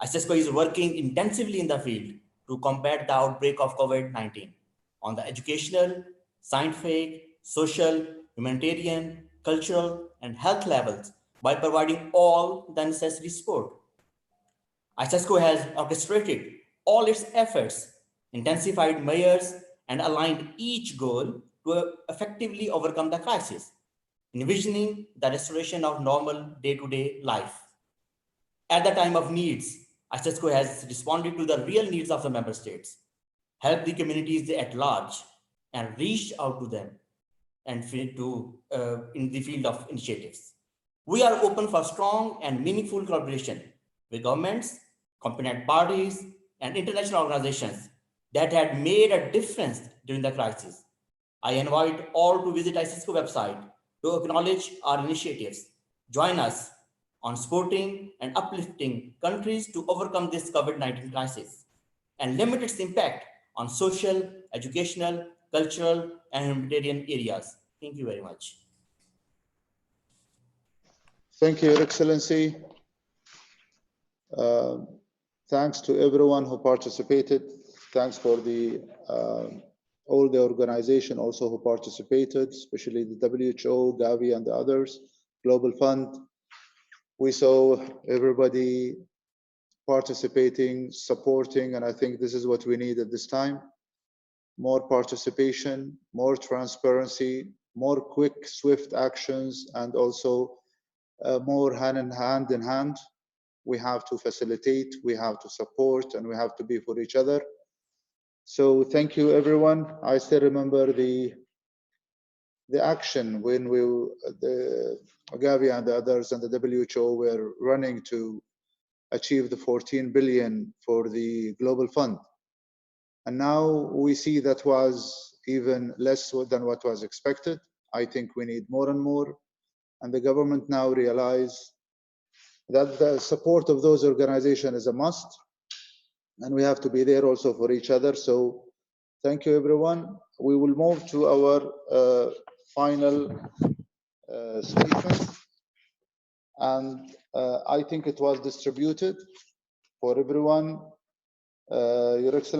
B: ISISCO is working intensively in the field to combat the outbreak of COVID-19 on the educational, scientific, social, humanitarian, cultural, and health levels by providing all the necessary support. ISISCO has orchestrated all its efforts, intensified measures, and aligned each goal to effectively overcome the crisis, envisioning the restoration of normal day-to-day life. At the time of needs, ISISCO has responded to the real needs of the member states, helped the communities at large, and reached out to them and in the field of initiatives. We are open for strong and meaningful collaboration with governments, competent parties, and international organizations that had made a difference during the crisis. I invite all to visit ISISCO website to acknowledge our initiatives. Join us on supporting and uplifting countries to overcome this COVID-19 crisis and limit its impact on social, educational, cultural, and humanitarian areas. Thank you very much.
A: Thank you, Your Excellency. Thanks to everyone who participated. Thanks for the all the organization also who participated, especially the WHO, Gavi, and the others, Global Fund. We saw everybody participating, supporting, and I think this is what we need at this time. More participation, more transparency, more quick, swift actions, and also more hand in hand. We have to facilitate, we have to support, and we have to be for each other. So thank you, everyone. I still remember the action when the Gavi and the others and the WHO were running to achieve the 14 billion for the Global Fund. And now we see that was even less than what was expected. I think we need more and more. And the government now realize that the support of those organizations is a must. And we have to be there also for each other. So thank you, everyone. We will move to our final statement. And I think it was distributed for everyone. Your Excellency.